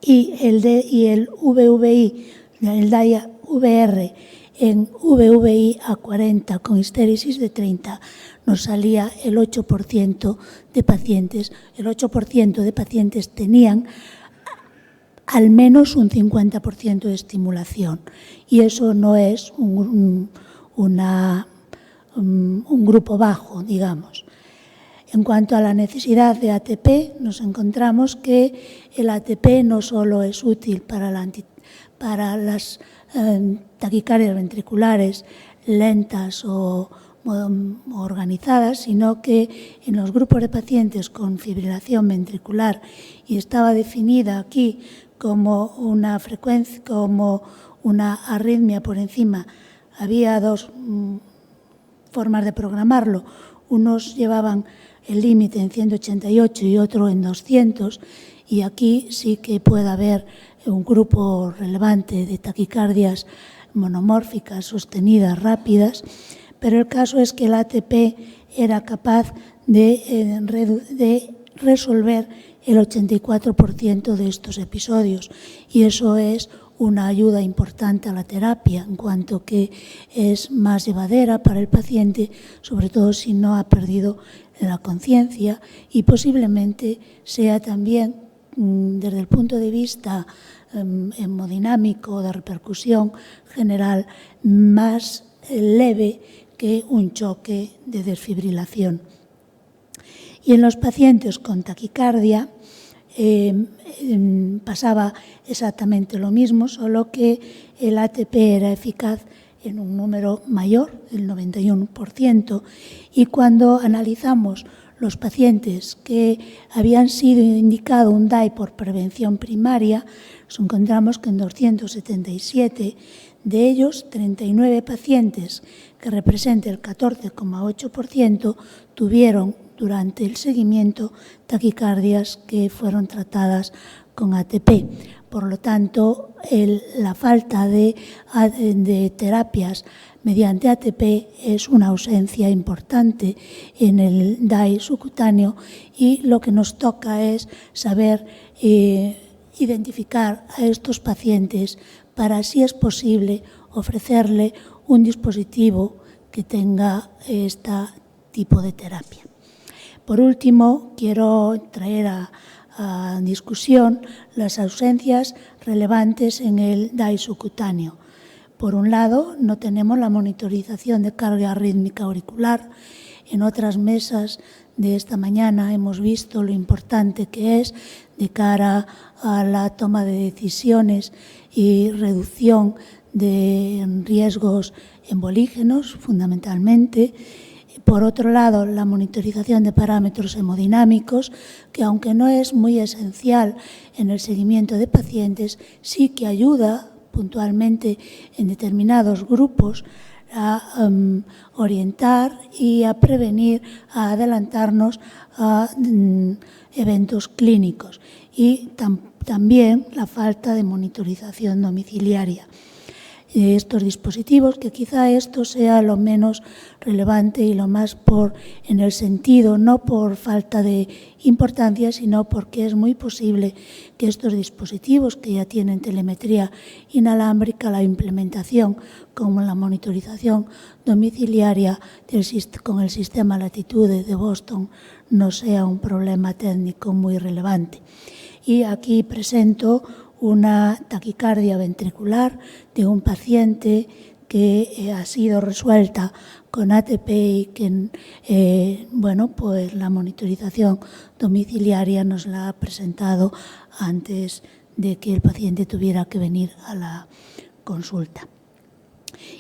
y el VVI, el DAI VR en VVI a 40 con histéresis de 30, nos salía el 8% de pacientes. El 8% de pacientes tenían al menos un 50% de estimulación. Y eso no es un grupo bajo, digamos. En cuanto a la necesidad de ATP, nos encontramos que el ATP no solo es útil para las taquicardias ventriculares lentas o organizadas, sino que en los grupos de pacientes con fibrilación ventricular, y estaba definida aquí como una frecuencia, como una arritmia por encima, había dos formas de programarlo. Unos llevaban el límite en 188 y otro en 200, y aquí sí que puede haber un grupo relevante de taquicardias monomórficas, sostenidas, rápidas, pero el caso es que el ATP era capaz de resolver el 84% de estos episodios, y eso es una ayuda importante a la terapia, en cuanto que es más llevadera para el paciente, sobre todo si no ha perdido la conciencia, y posiblemente sea también, desde el punto de vista hemodinámico, de repercusión general, más leve que un choque de desfibrilación. Y en los pacientes con taquicardia pasaba exactamente lo mismo, solo que el ATP era eficaz en un número mayor, el 91%, y cuando analizamos los pacientes que habían sido indicado un DAI por prevención primaria, nos encontramos que en 277 de ellos, 39 pacientes, que representa el 14,8%, tuvieron durante el seguimiento taquicardias que fueron tratadas con ATP. Por lo tanto, la falta de terapias mediante ATP es una ausencia importante en el DAI subcutáneo, y lo que nos toca es saber identificar a estos pacientes para, si es posible, ofrecerle un dispositivo que tenga este tipo de terapia. Por último, quiero traer a discusión las ausencias relevantes en el DAI subcutáneo. Por un lado, no tenemos la monitorización de carga rítmica auricular. En otras mesas de esta mañana hemos visto lo importante que es de cara a la toma de decisiones y reducción de riesgos embolígenos, fundamentalmente. Por otro lado, la monitorización de parámetros hemodinámicos, que aunque no es muy esencial en el seguimiento de pacientes, sí que ayuda puntualmente en determinados grupos a orientar y a prevenir, a adelantarnos a eventos clínicos. Y también la falta de monitorización domiciliaria de estos dispositivos, que quizá esto sea lo menos relevante y lo más en el sentido, no por falta de importancia, sino porque es muy posible que estos dispositivos, que ya tienen telemetría inalámbrica, la implementación como la monitorización domiciliaria con el sistema Latitude de Boston, no sea un problema técnico muy relevante. Y aquí presento una taquicardia ventricular de un paciente que ha sido resuelta con ATP y que, pues la monitorización domiciliaria nos la ha presentado antes de que el paciente tuviera que venir a la consulta.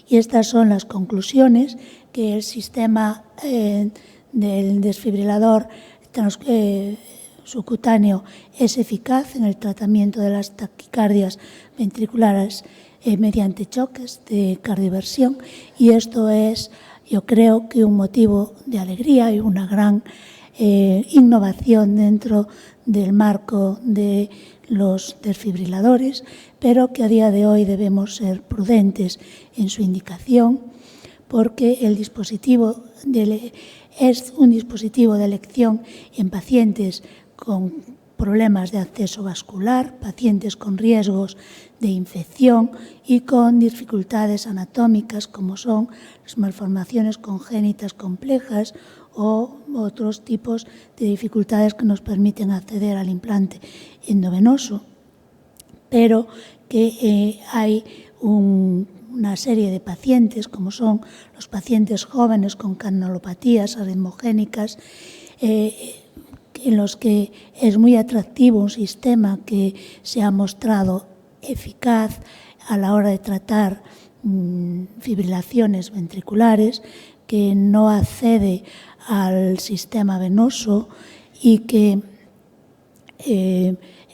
Y estas son las conclusiones: que el sistema del desfibrilador subcutáneo es eficaz en el tratamiento de las taquicardias ventriculares mediante choques de cardioversión, y esto es, yo creo, que un motivo de alegría y una gran innovación dentro del marco de los desfibriladores, pero que a día de hoy debemos ser prudentes en su indicación, porque el dispositivo es un dispositivo de elección en pacientes con problemas de acceso vascular, pacientes con riesgos de infección y con dificultades anatómicas, como son las malformaciones congénitas complejas o otros tipos de dificultades que nos permiten acceder al implante endovenoso, pero que hay una serie de pacientes, como son los pacientes jóvenes con canalopatías arritmogénicas, en los que es muy atractivo un sistema que se ha mostrado eficaz a la hora de tratar fibrilaciones ventriculares, que no accede al sistema venoso y que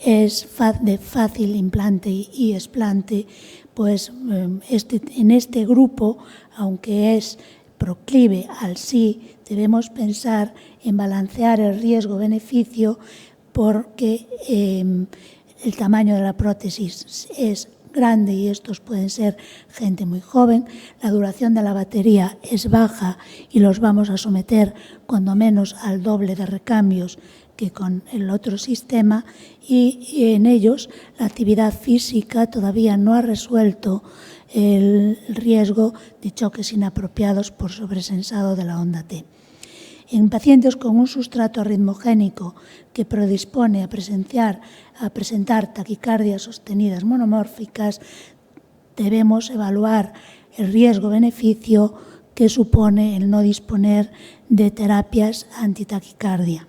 es de fácil implante y explante. Pues en este grupo, aunque es proclive al sí, debemos pensar en balancear el riesgo-beneficio, porque el tamaño de la prótesis es grande y estos pueden ser gente muy joven, la duración de la batería es baja y los vamos a someter cuando menos al doble de recambios que con el otro sistema, y en ellos la actividad física todavía no ha resuelto el riesgo de choques inapropiados por sobresensado de la onda T. En pacientes con un sustrato arritmogénico que predispone a presentar taquicardias sostenidas monomórficas, debemos evaluar el riesgo-beneficio que supone el no disponer de terapias antitaquicardia.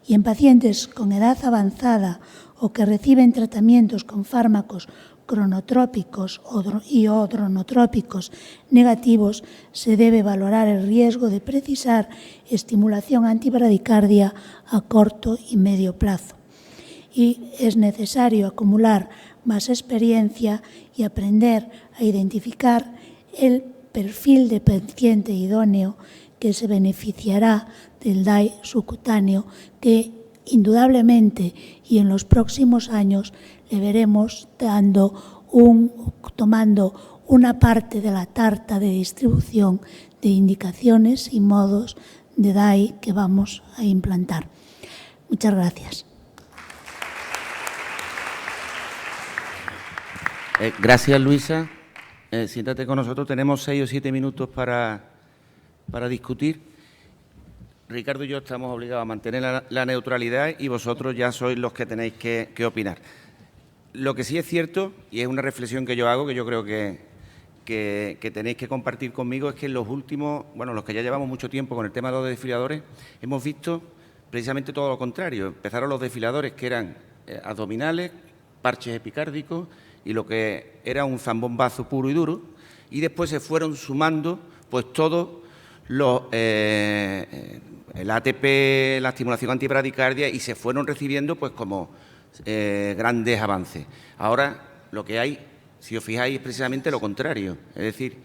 Y en pacientes con edad avanzada o que reciben tratamientos con fármacos cronotrópicos y o dronotrópicos negativos, se debe valorar el riesgo de precisar estimulación antibradicardia a corto y medio plazo. Y es necesario acumular más experiencia y aprender a identificar el perfil de paciente idóneo que se beneficiará del DAI subcutáneo, que indudablemente y en los próximos años le veremos tomando una parte de la tarta de distribución de indicaciones y modos de DAI que vamos a implantar. Muchas gracias. Gracias, Luisa. Siéntate con nosotros. Tenemos 6 o 7 minutos para discutir. Ricardo y yo estamos obligados a mantener la neutralidad y vosotros ya sois los que tenéis que opinar. Lo que sí es cierto, y es una reflexión que yo hago, que yo creo que tenéis que compartir conmigo, es que en los últimos, los que ya llevamos mucho tiempo con el tema de los desfibriladores, hemos visto precisamente todo lo contrario. Empezaron los desfibriladores que eran abdominales, parches epicárdicos y lo que era un zambombazo puro y duro, y después se fueron sumando pues todos los el ATP, la estimulación antibradicardia, y se fueron recibiendo pues como grandes avances. Ahora lo que hay, si os fijáis, es precisamente lo contrario. Es decir,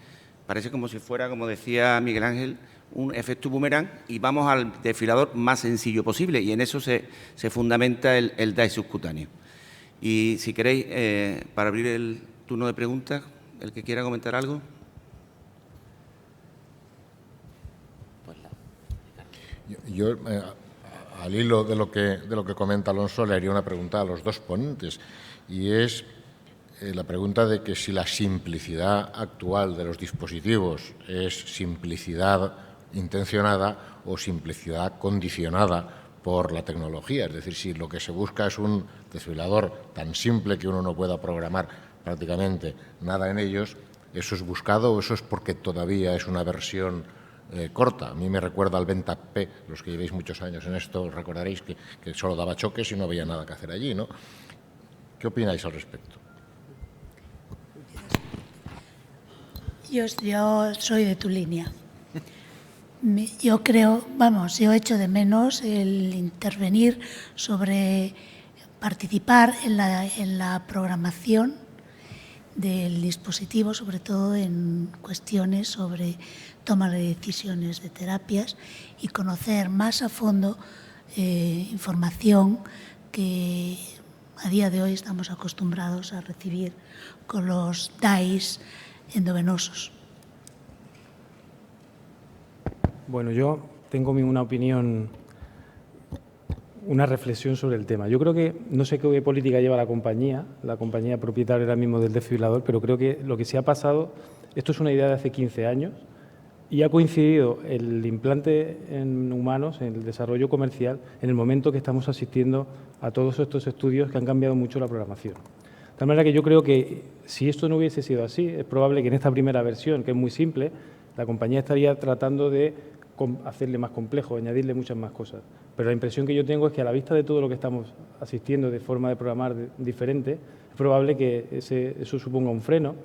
parece como si fuera, como decía Miguel Ángel, un efecto boomerang, y vamos al desfibrilador más sencillo posible, y en eso se fundamenta el DAI subcutáneo. Y si queréis, para abrir el turno de preguntas, el que quiera comentar algo. Yo, al hilo de lo que comenta Alonso, le haría una pregunta a los dos ponentes, y es la pregunta de que si la simplicidad actual de los dispositivos es simplicidad intencionada o simplicidad condicionada por la tecnología. Es decir, si lo que se busca es un desfibrilador tan simple que uno no pueda programar prácticamente nada en ellos, ¿eso es buscado o eso es porque todavía es una versión corta? A mí me recuerda al Ventap-P, los que llevéis muchos años en esto, recordaréis que solo daba choques y no había nada que hacer allí, ¿no? ¿Qué opináis al respecto? Yo soy de tu línea. Yo creo, yo echo de menos el intervenir sobre participar en la programación del dispositivo, sobre todo en cuestiones sobre toma de decisiones de terapias, y conocer más a fondo información que a día de hoy estamos acostumbrados a recibir con los DAIs endovenosos. Bueno, yo tengo una opinión, una reflexión sobre el tema. Yo creo que, no sé qué política lleva la compañía propietaria ahora mismo del desfibrilador, pero creo que lo que se ha pasado, esto es una idea de hace 15 años y ha coincidido el implante en humanos, en el desarrollo comercial, en el momento que estamos asistiendo a todos estos estudios que han cambiado mucho la programación. De tal manera que yo creo que si esto no hubiese sido así, es probable que en esta primera versión, que es muy simple, la compañía estaría tratando de hacerle más complejo, añadirle muchas más cosas. Pero la impresión que yo tengo es que a la vista de todo lo que estamos asistiendo de forma de programar diferente, es probable que eso suponga un freno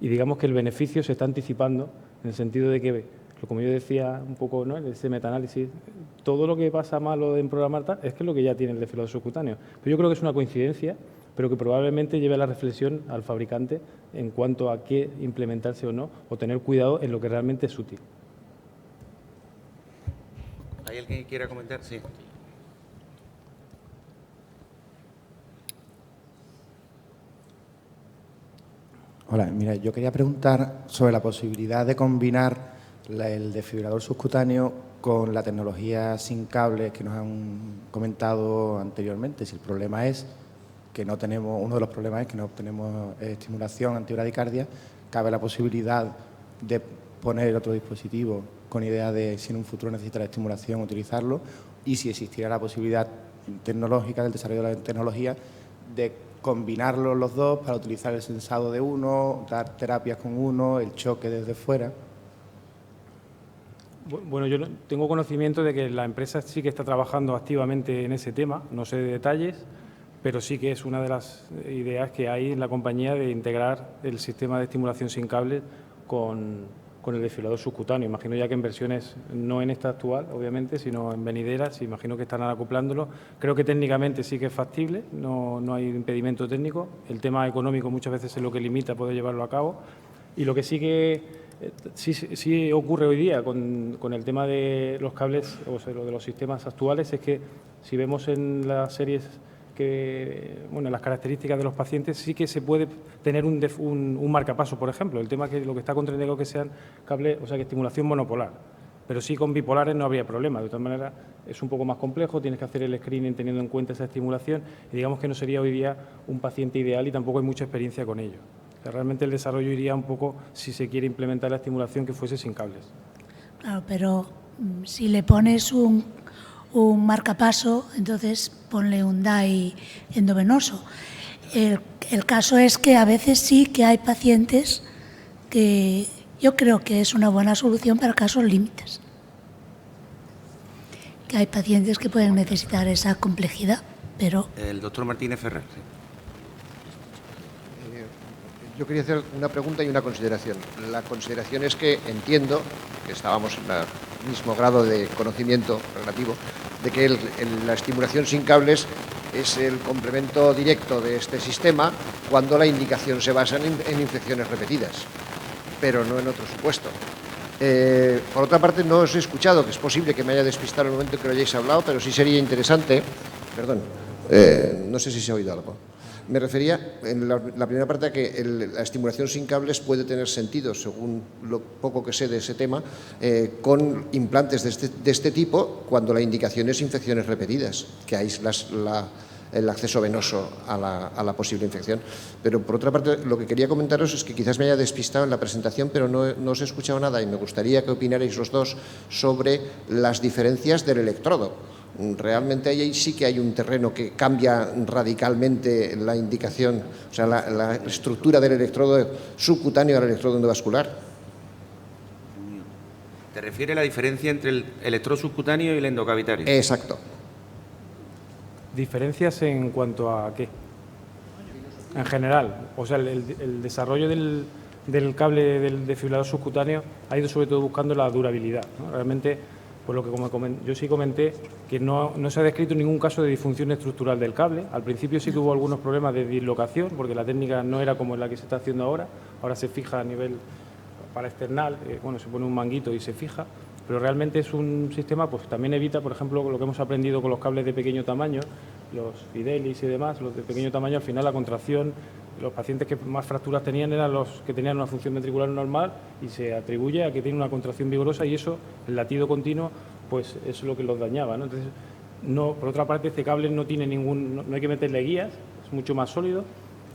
y digamos que el beneficio se está anticipando en el sentido de que, como yo decía un poco, ¿no?, en ese metaanálisis, todo lo que pasa malo en programar tal, es que es lo que ya tiene el desfibrilador subcutáneo. Pero yo creo que es una coincidencia, pero que probablemente lleve a la reflexión al fabricante en cuanto a qué implementarse o no, o tener cuidado en lo que realmente es útil. ¿Hay alguien que quiera comentar? Sí. Hola, mira, yo quería preguntar sobre la posibilidad de combinar el desfibrilador subcutáneo con la tecnología sin cables que nos han comentado anteriormente. Si el problema es que no tenemos, uno de los problemas es que no tenemos estimulación antibradicardia, cabe la posibilidad de poner otro dispositivo con idea de, si en un futuro necesita la estimulación, utilizarlo, y si existiera la posibilidad tecnológica, del desarrollo de la tecnología, de combinarlos los dos para utilizar el sensado de uno, dar terapias con uno, el choque desde fuera. Bueno, yo tengo conocimiento de que la empresa sí que está trabajando activamente en ese tema, no sé de detalles, pero sí que es una de las ideas que hay en la compañía de integrar el sistema de estimulación sin cables con el desfibrilador subcutáneo. Imagino ya que en versiones, no en esta actual, obviamente, sino en venideras, imagino que estarán acoplándolo. Creo que técnicamente sí que es factible, no hay impedimento técnico. El tema económico muchas veces es lo que limita poder llevarlo a cabo. Y lo que sí que Sí ocurre hoy día con el tema de los cables, o sea, lo de los sistemas actuales, es que si vemos en las series las características de los pacientes, sí que se puede tener un marcapaso, por ejemplo. El tema que lo que está contraindicado que sean cables, o sea, que estimulación monopolar. Pero sí con bipolares no habría problema. De todas maneras, es un poco más complejo, tienes que hacer el screening teniendo en cuenta esa estimulación y digamos que no sería hoy día un paciente ideal y tampoco hay mucha experiencia con ello. O sea, realmente el desarrollo iría un poco, si se quiere implementar la estimulación, que fuese sin cables. Claro, pero si le pones un marcapaso, entonces ponle un DAI endovenoso. El caso es que a veces sí que hay pacientes que yo creo que es una buena solución para casos límites. Que hay pacientes que pueden necesitar esa complejidad, pero... El doctor Martínez Ferrer. Sí. Yo quería hacer una pregunta y una consideración. La consideración es que entiendo que estábamos en el mismo grado de conocimiento relativo de que la estimulación sin cables es el complemento directo de este sistema cuando la indicación se basa en infecciones repetidas, pero no en otro supuesto. Por otra parte, no os he escuchado, que es posible que me haya despistado en el momento en que lo hayáis hablado, pero sí sería interesante, perdón, no sé si se ha oído algo. Me refería en la primera parte a que la estimulación sin cables puede tener sentido, según lo poco que sé de ese tema, con implantes de este tipo cuando la indicación es infecciones repetidas, que hay el acceso venoso a la posible infección. Pero por otra parte, lo que quería comentaros es que quizás me haya despistado en la presentación, pero no os he escuchado nada y me gustaría que opinarais los dos sobre las diferencias del electrodo. Realmente ahí sí que hay un terreno que cambia radicalmente la indicación, o sea, la estructura del electrodo subcutáneo al electrodo endovascular. ¿Te refieres a la diferencia entre el electrodo subcutáneo y el endocavitario? Exacto. ¿Diferencias en cuanto a qué? En general, o sea, el desarrollo del cable del desfibrilador subcutáneo ha ido sobre todo buscando la durabilidad, ¿no? Realmente, por lo que yo sí comenté, que no se ha descrito ningún caso de disfunción estructural del cable. Al principio sí que hubo algunos problemas de dislocación, porque la técnica no era como la que se está haciendo ahora. Ahora se fija a nivel paraesternal, se pone un manguito y se fija, pero realmente es un sistema, pues también evita, por ejemplo, lo que hemos aprendido con los cables de pequeño tamaño, los Fidelis y demás, los de pequeño tamaño, al final la contracción, los pacientes que más fracturas tenían eran los que tenían una función ventricular normal y se atribuye a que tienen una contracción vigorosa y eso, el latido continuo, pues es lo que los dañaba, ¿no? Entonces, por otra parte, este cable no tiene no hay que meterle guías, es mucho más sólido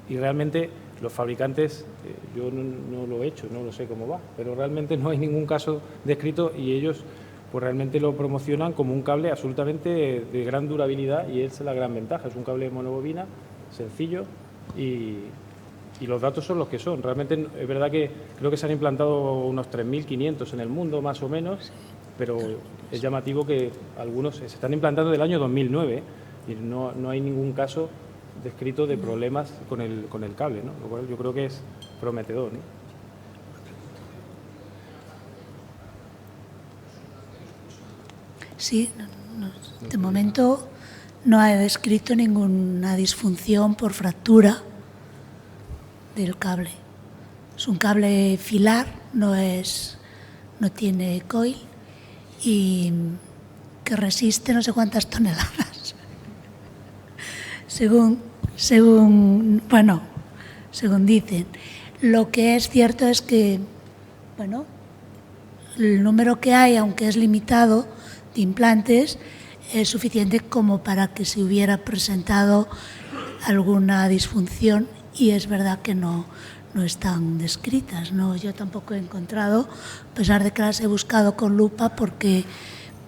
y realmente los fabricantes, yo no lo he hecho, no lo sé cómo va, pero realmente no hay ningún caso descrito y ellos pues realmente lo promocionan como un cable absolutamente de gran durabilidad y esa es la gran ventaja, es un cable monobobina, sencillo y los datos son los que son. Realmente es verdad que creo que se han implantado unos 3.500 en el mundo más o menos, pero es llamativo que algunos se están implantando del año 2009 y no hay ningún caso descrito de problemas con el cable, ¿no? Lo cual yo creo que es prometedor, ¿no? Sí, de momento no ha descrito ninguna disfunción por fractura del cable. Es un cable filar, no tiene coil y que resiste no sé cuántas toneladas. Según dicen. Lo que es cierto es que, el número que hay, aunque es limitado, de implantes, es suficiente como para que se hubiera presentado alguna disfunción y es verdad que no están descritas, ¿no? Yo tampoco he encontrado, a pesar de que las he buscado con lupa, porque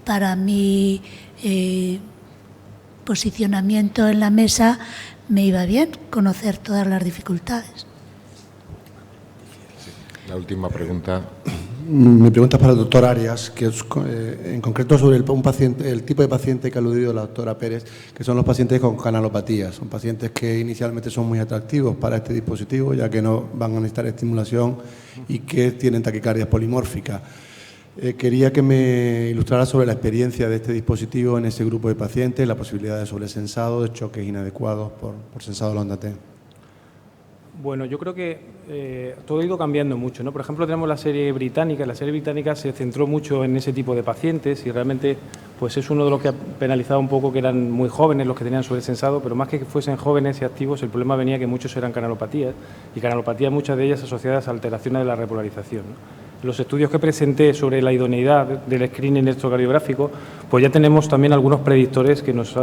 para mi posicionamiento en la mesa me iba bien conocer todas las dificultades. La última pregunta. Mi pregunta es para el doctor Arias, que es en concreto sobre el tipo de paciente que ha aludido la doctora Pérez, que son los pacientes con canalopatías. Son pacientes que inicialmente son muy atractivos para este dispositivo, ya que no van a necesitar estimulación y que tienen taquicardias polimórficas. Quería que me ilustrara sobre la experiencia de este dispositivo en ese grupo de pacientes, la posibilidad de sobresensado, de choques inadecuados por sensado de la onda T. Bueno, yo creo que todo ha ido cambiando mucho, ¿no? Por ejemplo, tenemos la serie británica. La serie británica se centró mucho en ese tipo de pacientes y realmente pues es uno de los que ha penalizado un poco, que eran muy jóvenes los que tenían sobresensado, pero más que fuesen jóvenes y activos, el problema venía que muchos eran canalopatías, y canalopatías muchas de ellas asociadas a alteraciones de la repolarización, ¿no? Los estudios que presenté sobre la idoneidad del screening electrocardiográfico, pues ya tenemos también algunos predictores que nos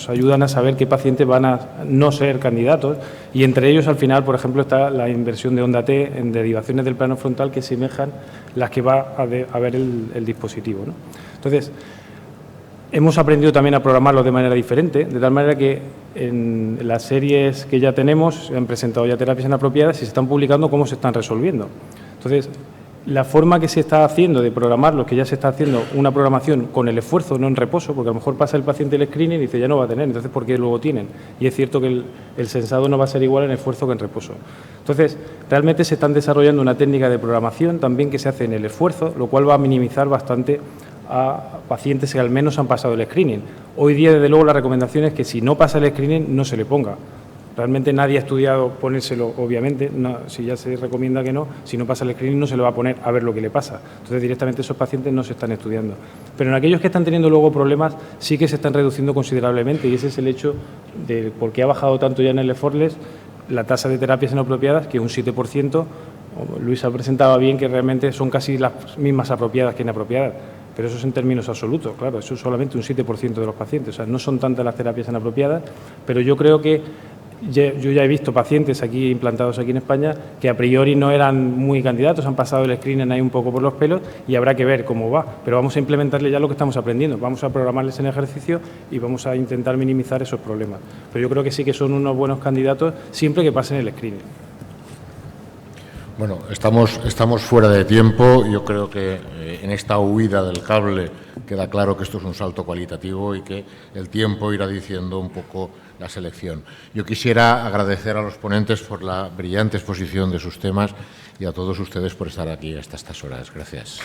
ayudan a saber qué pacientes van a no ser candidatos, y entre ellos, al final, por ejemplo, está la inversión de onda T en derivaciones del plano frontal que semejan las que va a ver el dispositivo, ¿no? Entonces, hemos aprendido también a programarlo de manera diferente, de tal manera que en las series que ya tenemos se han presentado ya terapias inapropiadas y se están publicando cómo se están resolviendo. Entonces, la forma que se está haciendo de programarlo, que ya se está haciendo una programación con el esfuerzo, no en reposo, porque a lo mejor pasa el paciente el screening y dice ya no va a tener, entonces ¿por qué luego tienen? Y es cierto que el sensado no va a ser igual en esfuerzo que en reposo. Entonces, realmente se están desarrollando una técnica de programación también que se hace en el esfuerzo, lo cual va a minimizar bastante a pacientes que al menos han pasado el screening. Hoy día, desde luego, la recomendación es que si no pasa el screening, no se le ponga. Realmente nadie ha estudiado ponérselo, obviamente, no, si ya se recomienda que no, si no pasa el screening no se lo va a poner a ver lo que le pasa. Entonces, directamente esos pacientes no se están estudiando. Pero en aquellos que están teniendo luego problemas, sí que se están reduciendo considerablemente, y ese es el hecho de por qué ha bajado tanto ya en el EFORLES la tasa de terapias inapropiadas, que un 7%, Luis ha presentado bien que realmente son casi las mismas apropiadas que inapropiadas. Pero eso es en términos absolutos, claro, eso es solamente un 7% de los pacientes, o sea, no son tantas las terapias inapropiadas, pero yo creo que yo ya he visto pacientes aquí implantados aquí en España que a priori no eran muy candidatos, han pasado el screening ahí un poco por los pelos y habrá que ver cómo va, pero vamos a implementarle ya lo que estamos aprendiendo, vamos a programarles en ejercicio y vamos a intentar minimizar esos problemas, pero yo creo que sí que son unos buenos candidatos siempre que pasen el screening. Bueno, estamos fuera de tiempo. Yo creo que en esta huida del cable queda claro que esto es un salto cualitativo y que el tiempo irá diciendo un poco la selección. Yo quisiera agradecer a los ponentes por la brillante exposición de sus temas y a todos ustedes por estar aquí hasta estas horas. Gracias.